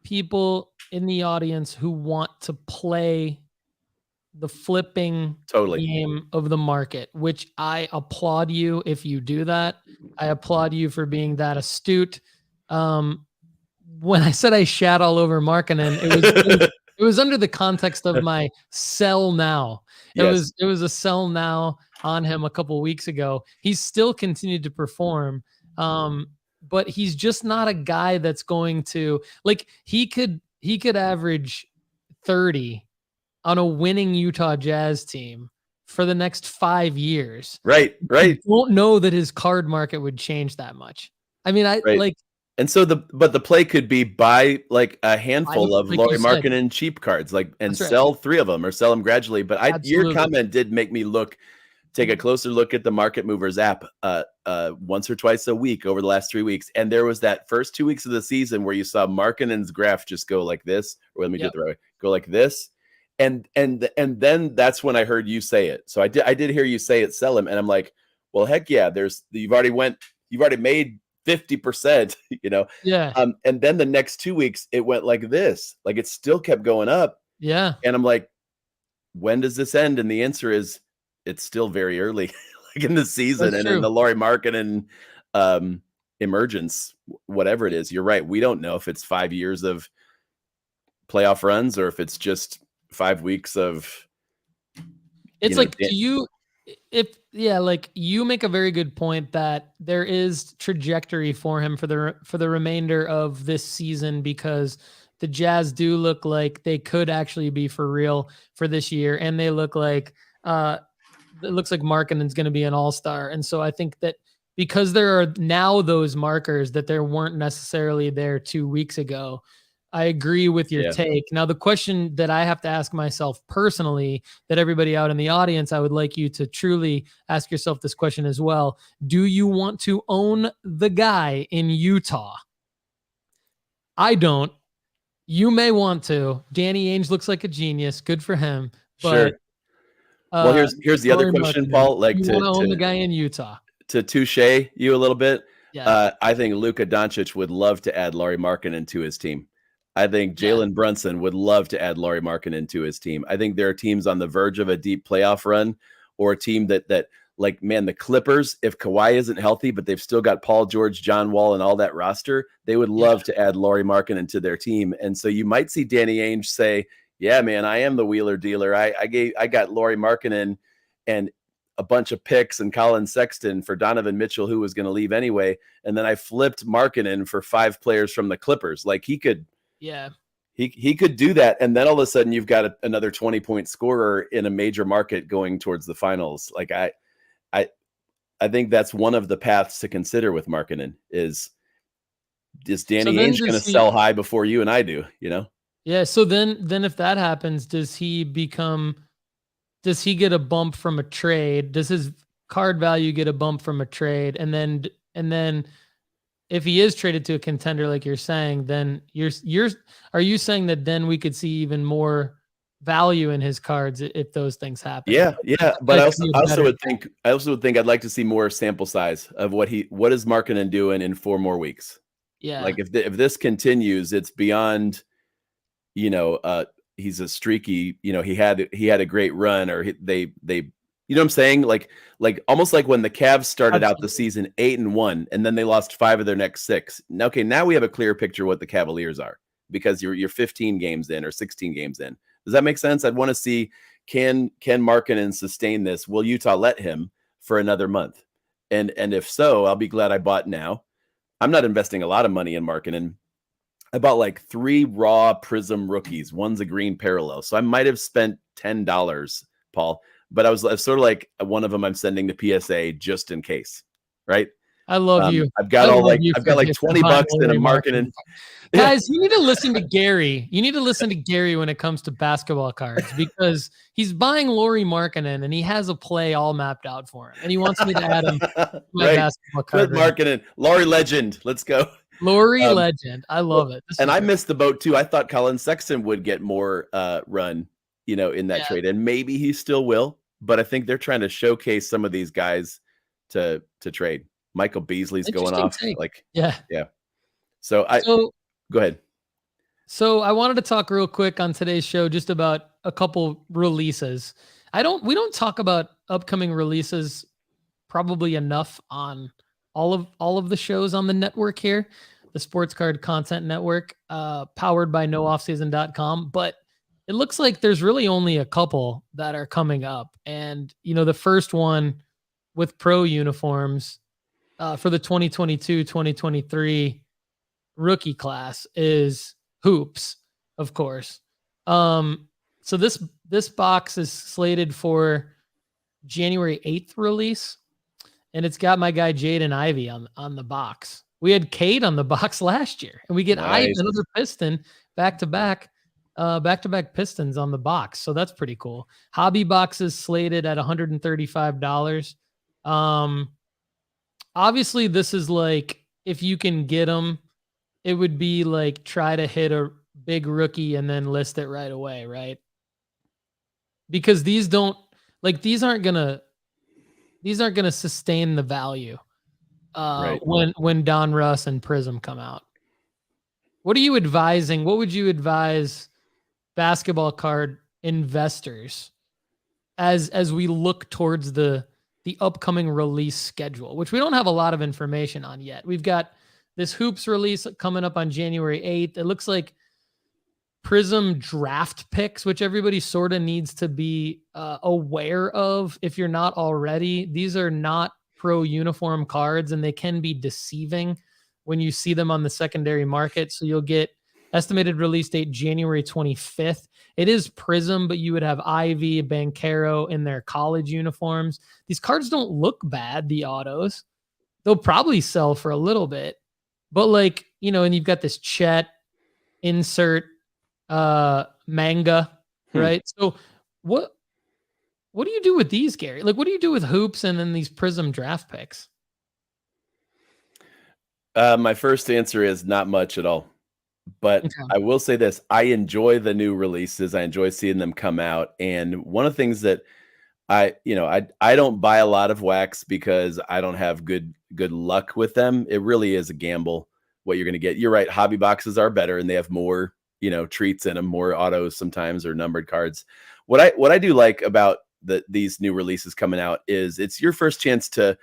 people in the audience who want to play the flipping game of the market, which I applaud you if you do that. I applaud you for being that astute. When I said I shat all over Markkinen, it was under the context of my sell now. It was a sell now on him a couple weeks ago. He's still continued to perform. But he's just not a guy that's going to, like, he could average 30 on a winning Utah Jazz team for the next 5 years. Right. I don't know that his card market would change that much. I mean, And so the play could be buy like a handful of like Lauri you said. Markkanen cheap cards, like, and That's right. sell 3 of them or sell them gradually. But your Absolutely. comment did make me take a closer look at the Market Movers app once or twice a week over the last 3 weeks. And there was that first 2 weeks of the season where you saw Markkanen's graph just go like this, or let me do it the right way, go like this. And then that's when I heard you say it. So I did hear you say it, sell him. And I'm like, well, heck yeah, you've already made 50%, you know? Yeah. And then the next 2 weeks, it went like this, like it still kept going up. Yeah. And I'm like, when does this end? And the answer is, it's still very early, like in the season. That's And true. in the Lauri Markkanen emergence, whatever it is, you're right. We don't know if it's 5 years of playoff runs or if it's just 5 weeks of. It's like, like you make a very good point that there is trajectory for him for the remainder of this season, because the Jazz do look like they could actually be for real for this year, and they look like it looks like Markkanen's going to be an all-star. And so I think that because there are now those markers that there weren't necessarily there 2 weeks ago, I agree with your take. Now, the question that I have to ask myself personally, that everybody out in the audience, I would like you to truly ask yourself this question as well. Do you want to own the guy in Utah? I don't. You may want to. Danny Ainge looks like a genius. Good for him. But, sure. Well, here's the other question, Paul. Like, you want to own the guy in Utah? To touche you a little bit. Yeah. I think Luka Doncic would love to add Lauri Markkanen to his team. I think Jalen Brunson would love to add Lauri Markkanen to his team. I think there are teams on the verge of a deep playoff run, or a team that like, man, the Clippers, if Kawhi isn't healthy, but they've still got Paul George, John Wall, and all that roster, they would love to add Lauri Markkanen to their team. And so you might see Danny Ainge say, yeah, man, I am the wheeler dealer. I got Lauri Markkanen and a bunch of picks and Colin Sexton for Donovan Mitchell, who was going to leave anyway. And then I flipped Markkanen for 5 players from the Clippers. Like, he could do that. And then all of a sudden you've got another 20-point scorer in a major market going towards the finals. Like, I think that's one of the paths to consider with Markkanen is Danny Ainge going to sell high before you and I do, you know? Yeah. So then if that happens, does he get a bump from a trade? Does his card value get a bump from a trade? And then if he is traded to a contender, like you're saying, then are you saying that then we could see even more value in his cards if those things happen? Yeah. But I also would think I'd like to see more sample size of what is Markkanen doing in 4 more weeks. Yeah. Like, if this continues, it's beyond, he's a streaky, he had a great run, or they you know what I'm saying? Like almost like when the Cavs started out the season 8-1, and then they lost 5 of their next 6. Okay, now we have a clear picture what the Cavaliers are, because you're 15 games in or 16 games in. Does that make sense? I'd want to see, can Markkanen sustain this? Will Utah let him for another month? And if so, I'll be glad I bought now. I'm not investing a lot of money in Markkanen. I bought like 3 raw Prism rookies. One's a green parallel. So I might have spent $10, Paul, but I was sort of like, one of them I'm sending to PSA just in case. Right. I love you. I've got like $20 in a Markkanen. Guys, you need to listen to Gary. You need to listen to Gary when it comes to basketball cards, because he's buying Lauri Markkanen and he has a play all mapped out for him. And he wants me to add him to my basketball card. Markkanen, Lauri legend. Let's go. Lauri legend. I love it. I missed the boat too. I thought Colin Sexton would get more run, in that trade, and maybe he still will. But I think they're trying to showcase some of these guys to trade. Michael Beasley's going off. Yeah. So go ahead. So I wanted to talk real quick on today's show just about a couple releases. We don't talk about upcoming releases probably enough on all of the shows on the network here, the Sports Card Content Network, powered by nooffseason.com. But it looks like there's really only a couple that are coming up. And, the first one with pro uniforms for the 2022-2023 rookie class is Hoops, of course. So this box is slated for January 8th release, and it's got my guy Jaden Ivey on the box, We had Cade on the box last year, and we get Nice. another Piston back-to-back Pistons on the box. So that's pretty cool. Hobby boxes slated at $135. Obviously this is like, if you can get them, it would be like try to hit a big rookie and then list it right away, right? Because these aren't gonna sustain the value Right. when Don Russ and Prism come out. What are you advising? What would you advise basketball card investors as we look towards the upcoming release schedule, which we don't have a lot of information on yet? We've got this Hoops release coming up on January 8th. It looks like Prism draft picks, which everybody sort of needs to be aware of if you're not already. These are not pro uniform cards, and they can be deceiving when you see them on the secondary market. So you'll get estimated release date January 25th. It is Prism, but you would have Ivy, Banchero in their college uniforms. These cards don't look bad, the autos. They'll probably sell for a little bit. But like, and you've got this Chet insert manga, right? So what do you do with these, Gary? Like, what do you do with Hoops and then these Prism draft picks? My first answer is not much at all. But okay. I will say this. I enjoy the new releases. I enjoy seeing them come out. And one of the things that I don't buy a lot of wax because I don't have good luck with them. It really is a gamble what you're going to get. You're right. Hobby boxes are better and they have more, treats in them, more autos sometimes or numbered cards. What I do like about these new releases coming out is it's your first chance to,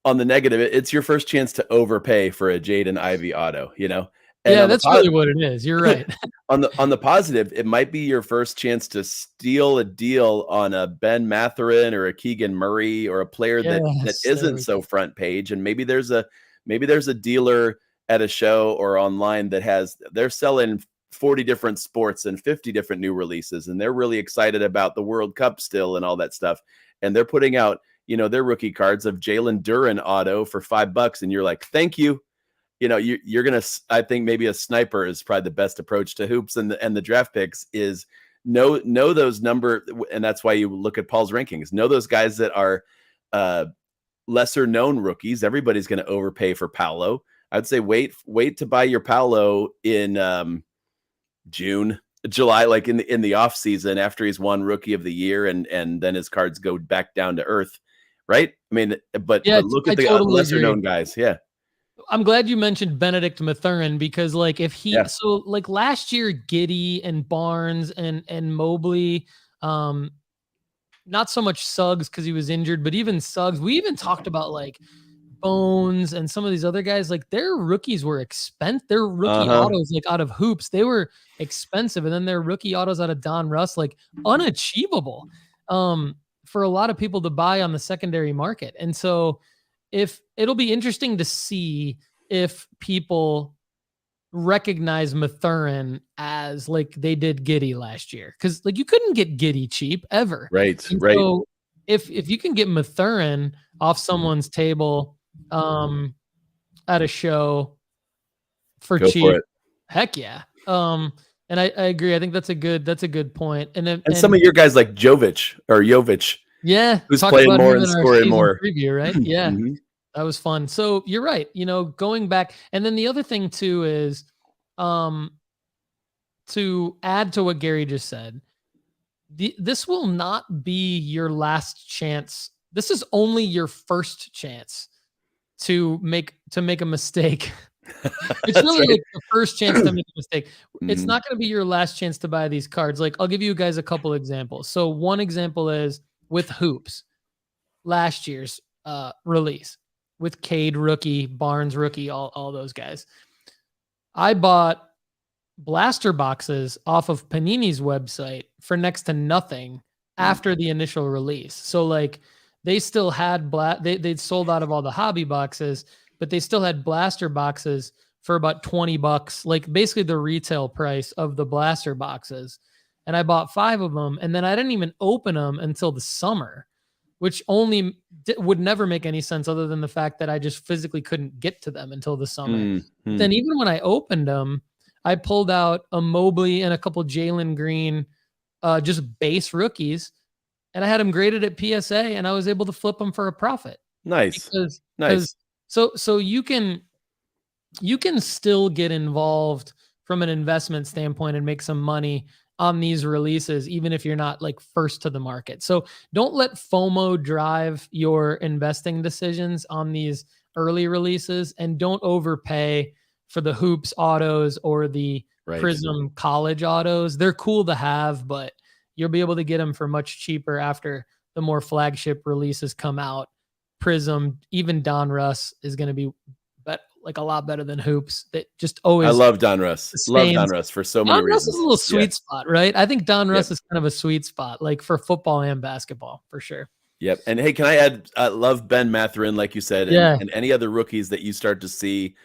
on the negative, it's your first chance to overpay for a Jade and Ivy auto, And yeah, that's really what it is. You're right. on the positive, it might be your first chance to steal a deal on a Ben Mathurin or a Keegan Murray or a player that isn't so front page. And maybe there's a dealer at a show or online that they're selling 40 different sports and 50 different new releases, and they're really excited about the World Cup still and all that stuff. And they're putting out, their rookie cards of Jalen Duren auto for $5, and you're like, thank you. You're going to, I think maybe a sniper is probably the best approach to Hoops and the draft picks is know those number. And that's why you look at Paul's rankings, know those guys that are lesser known rookies. Everybody's going to overpay for Paolo. I'd say wait to buy your Paolo in June, July, like in the off season after he's won Rookie of the Year, and then his cards go back down to earth, right? I mean, but look at the totally lesser known guys. Yeah, I'm glad you mentioned Benedict Mathurin because like if he so like last year Giddey and Barnes and Mobley, not so much Suggs because he was injured, but even Suggs, we even talked about like Bones and some of these other guys, like their rookies were expensive. Their rookie autos, like out of Hoops, they were expensive. And then their rookie autos out of Don Russ, like unachievable for a lot of people to buy on the secondary market. And so if it'll be interesting to see if people recognize Mathurin as like they did Giddey last year. Cause like you couldn't get Giddey cheap ever. Right. And right. So if you can get Mathurin off someone's table, at a show for Go cheap, for it. Heck yeah. And I agree. I think that's a good point. And some of your guys like Jovic, yeah, who's playing more and scoring more. Preview, right? Yeah, that was fun. So you're right. Going back, and then the other thing too is, to add to what Gary just said, this will not be your last chance. This is only your first chance to make a mistake. It's really right. Like the first chance to make a mistake. It's not going to be your last chance to buy these cards. Like I'll give you guys a couple examples. So one example is with Hoops, last year's release with Cade rookie, Barnes rookie, all those guys. I bought blaster boxes off of Panini's website for next to nothing after the initial release. So like they still had they'd sold out of all the hobby boxes, but they still had blaster boxes for about $20, like basically the retail price of the blaster boxes. And I bought 5 of them, and then I didn't even open them until the summer. which would never make any sense other than the fact that I just physically couldn't get to them until the summer. Mm-hmm. Then even when I opened them, I pulled out a Mobley and a couple Jalen Green, just base rookies, and I had them graded at PSA, and I was able to flip them for a profit. Nice. Nice. So you can still get involved from an investment standpoint and make some money on these releases, even if you're not like first to the market. So don't let FOMO drive your investing decisions on these early releases, and don't overpay for the Hoops autos or the Prism college autos. They're cool to have, but you'll be able to get them for much cheaper after the more flagship releases come out. Prism, even Don Russ is going to be like a lot better than Hoops. That just always. I love Don Russ. Love Don Russ for so many reasons. Don Russ is a little sweet spot, right? I think Don Russ is kind of a sweet spot, like for football and basketball, for sure. Yep. And hey, can I add? Love Ben Mathurin, like you said, and any other rookies that you start to see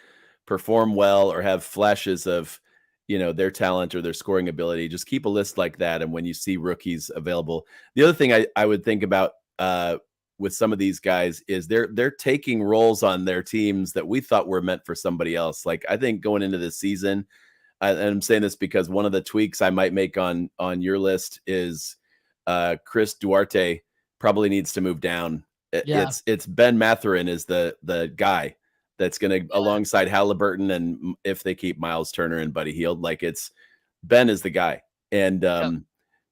perform well or have flashes of, their talent or their scoring ability. Just keep a list like that. And when you see rookies available, the other thing I would think about with some of these guys is they're taking roles on their teams that we thought were meant for somebody else. Like I think going into this season, and I'm saying this because one of the tweaks I might make on your list is Chris Duarte probably needs to move down. It's Ben Mathurin is the guy that's going to alongside Halliburton, and if they keep Miles Turner and Buddy Hield, like it's Ben is the guy. And does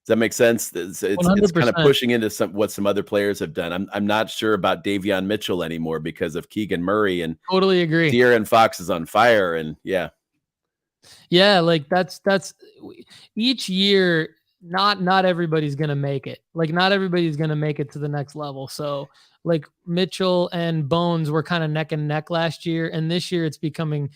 that make sense? It's kind of pushing into what some other players have done. I'm not sure about Davion Mitchell anymore because of Keegan Murray, and totally agree. De'Aaron Fox is on fire, and like that's each year. Not everybody's gonna make it. Like not everybody's gonna make it to the next level. So like Mitchell and Bones were kind of neck and neck last year, and this year it's becoming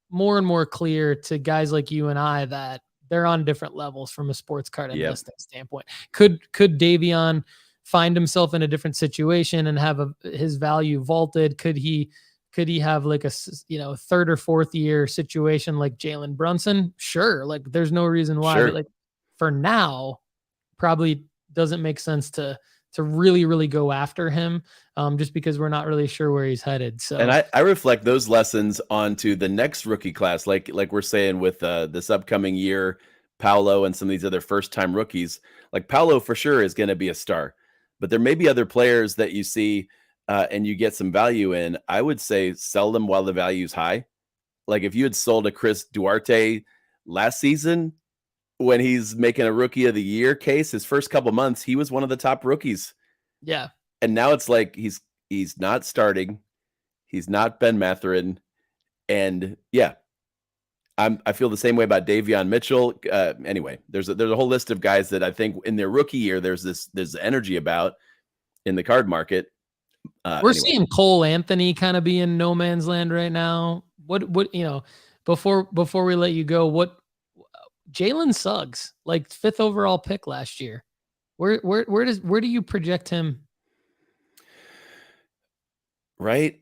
more and more clear to guys like you and I that they're on different levels from a sports card investing standpoint. Could Davion find himself in a different situation and have his value vaulted? Could he have like a third or fourth year situation like Jalen Brunson? Sure, like there's no reason why. But like for now, probably doesn't make sense to really, really go after him, just because we're not really sure where he's headed. So, and I reflect those lessons onto the next rookie class, like we're saying with this upcoming year, Paolo and some of these other first-time rookies. Like Paolo for sure is going to be a star, but there may be other players that you see and you get some value in. I would say sell them while the value is high. Like if you had sold a Chris Duarte last season, when he's making a rookie of the year case, his first couple months, he was one of the top rookies. Yeah. And now it's like, he's not starting. He's not Ben Mathurin. And I feel the same way about Davion Mitchell. Anyway, there's a whole list of guys that I think in their rookie year, there's energy about in the card market. We're seeing Cole Anthony kind of be in no man's land right now. What, before we let you go, Jalen Suggs, like 5th overall pick last year. Where do you project him? Right?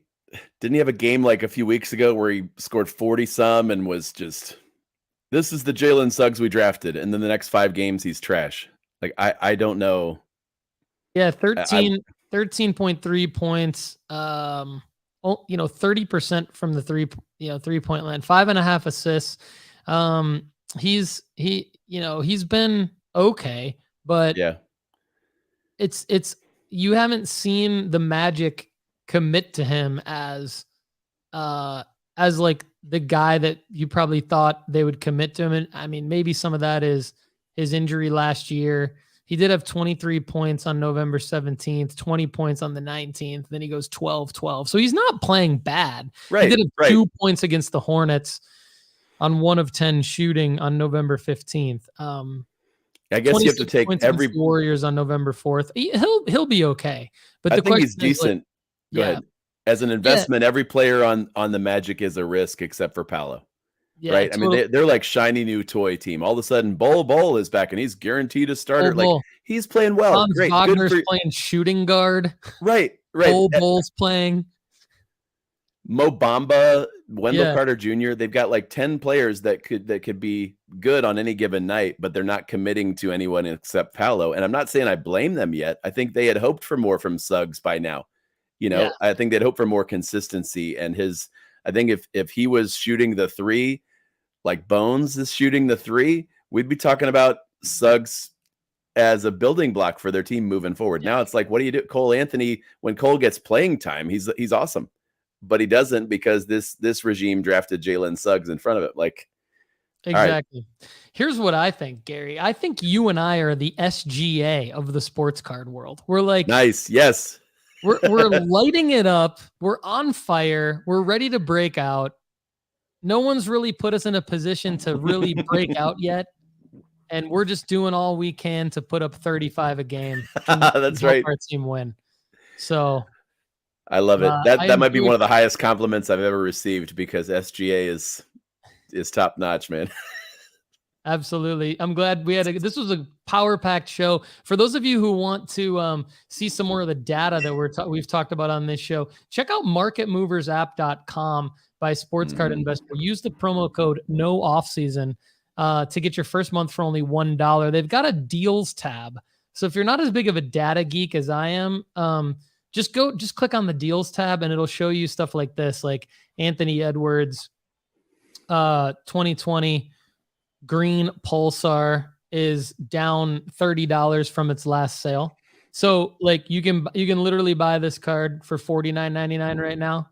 Didn't he have a game like a few weeks ago where he scored 40 some and was just, this is the Jalen Suggs we drafted, and then the next 5 games he's trash. Like I don't know. Yeah, 13.3 points. 30% from the 3-point line, 5.5 assists. He's been okay, but it's you haven't seen the Magic commit to him as like the guy that you probably thought they would commit to him. And I mean, maybe some of that is his injury last year. He did have 23 points on November 17th, 20 points on the 19th. Then he goes 12-12. So he's not playing bad. Right. He did have 2 points against the Hornets on 1 of 10 shooting on November 15th. I guess you have to take every Warriors on November 4th. He'll be okay. But I think he's decent. Go ahead. As an investment, every player on the Magic is a risk except for Paolo. Yeah, right. Totally. I mean, they're like shiny new toy team. All of a sudden, Bol is back and he's guaranteed a starter. Like he's playing well. Hans Great. Wagner's playing shooting guard. Right. Bol's playing. Mo Bamba Wendell Carter Jr., they've got like 10 players that could be good on any given night, but they're not committing to anyone except Paolo. And I'm not saying I blame them yet. I think they had hoped for more from Suggs by now. I think they'd hope for more consistency. And I think if he was shooting the three, like Bones is shooting the three, we'd be talking about Suggs as a building block for their team moving forward. Now it's like, what do you do? Cole Anthony, when Cole gets playing time, he's awesome, but he doesn't because this regime drafted Jalen Suggs in front of it. Like, exactly. Right. Here's what I think, Gary. I think you and I are the SGA of the sports card world. We're like, nice. Yes. we're lighting it up. We're on fire. We're ready to break out. No one's really put us in a position to really break out yet. And we're just doing all we can to put up 35 a game. That's right. Our team win. So I love it. That might be one of the highest compliments I've ever received because SGA is top notch, man. Absolutely. I'm glad this was a power packed show. For those of you who want to see some more of the data that we've talked about on this show, check out marketmoversapp.com by Sports Card Investor. Use the promo code NOOFFSEASON to get your first month for only $1. They've got a deals tab. So if you're not as big of a data geek as I am, just click on the deals tab and it'll show you stuff like this, like Anthony Edwards, 2020 green Pulsar is down $30 from its last sale. So like you can literally buy this card for $49.99 right now.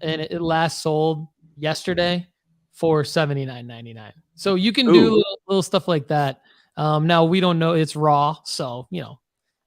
And it last sold yesterday for $79.99. So you can do little stuff like that. Now we don't know, it's raw. So,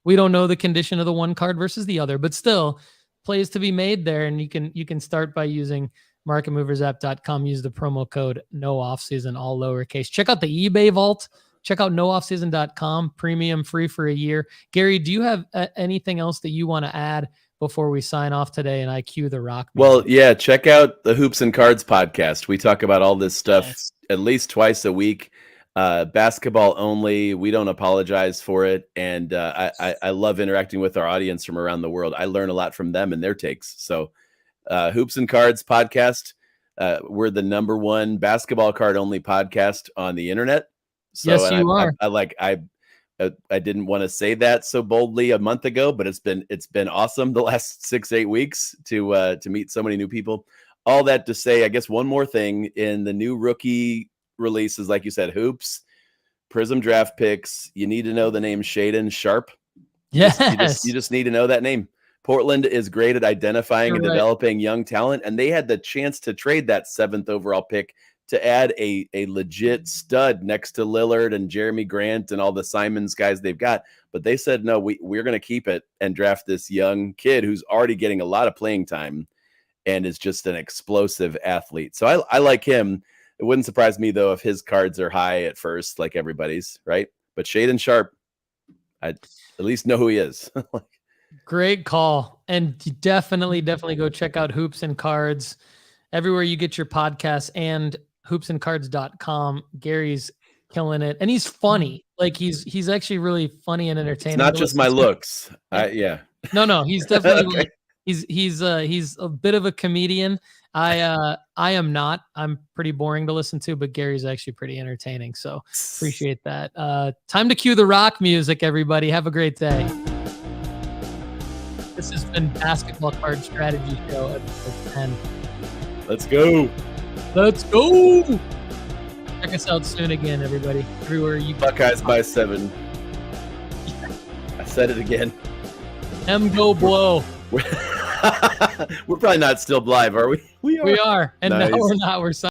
we don't know the condition of the one card versus the other, but still plays to be made there. And you can start by using marketmoversapp.com. Use the promo code NOOFFSEASON, all lowercase. Check out the eBay vault. Check out nooffseason.com, premium free for a year. Gary, do you have anything else that you want to add before we sign off today and I cue the rock music? Well, yeah, check out the Hoops and Cards podcast. We talk about all this stuff at least twice a week. Basketball only. We don't apologize for it. And I love interacting with our audience from around the world. I learn a lot from them and their takes. So Hoops and Cards podcast. We're the #1 basketball card only podcast on the internet. So, yes, you are. I didn't want to say that so boldly a month ago, but it's been awesome the last 6-8 weeks to meet so many new people. All that to say, I guess one more thing in the new rookie releases, like you said, Hoops, Prism draft picks. You need to know the name Shaedon Sharpe. Yes, you just need to know that name. Portland is great at identifying and developing young talent, and they had the chance to trade that 7th overall pick to add a legit stud next to Lillard and Jeremy Grant and all the Simons guys they've got. But they said, no, we're going to keep it and draft this young kid who's already getting a lot of playing time and is just an explosive athlete. So I like him. It wouldn't surprise me, though, if his cards are high at first, like everybody's, right? But Shaedon Sharpe, I at least know who he is. Great call. And definitely go check out Hoops and Cards everywhere you get your podcasts and hoopsandcards.com. Gary's killing it. And he's funny. Like he's actually really funny and entertaining. It's not just my looks. Yeah. No, he's definitely Okay. He's a bit of a comedian. I am not. I'm pretty boring to listen to, but Gary's actually pretty entertaining. So appreciate that. Time to cue the rock music, everybody. Have a great day. This has been Basketball Card Strategy Show episode 10. Let's go. Check us out soon again, everybody. Everywhere you Buckeyes by 7. I said it again. Go blow. We're probably not still live, are we? We are. And nice. now we're not. We're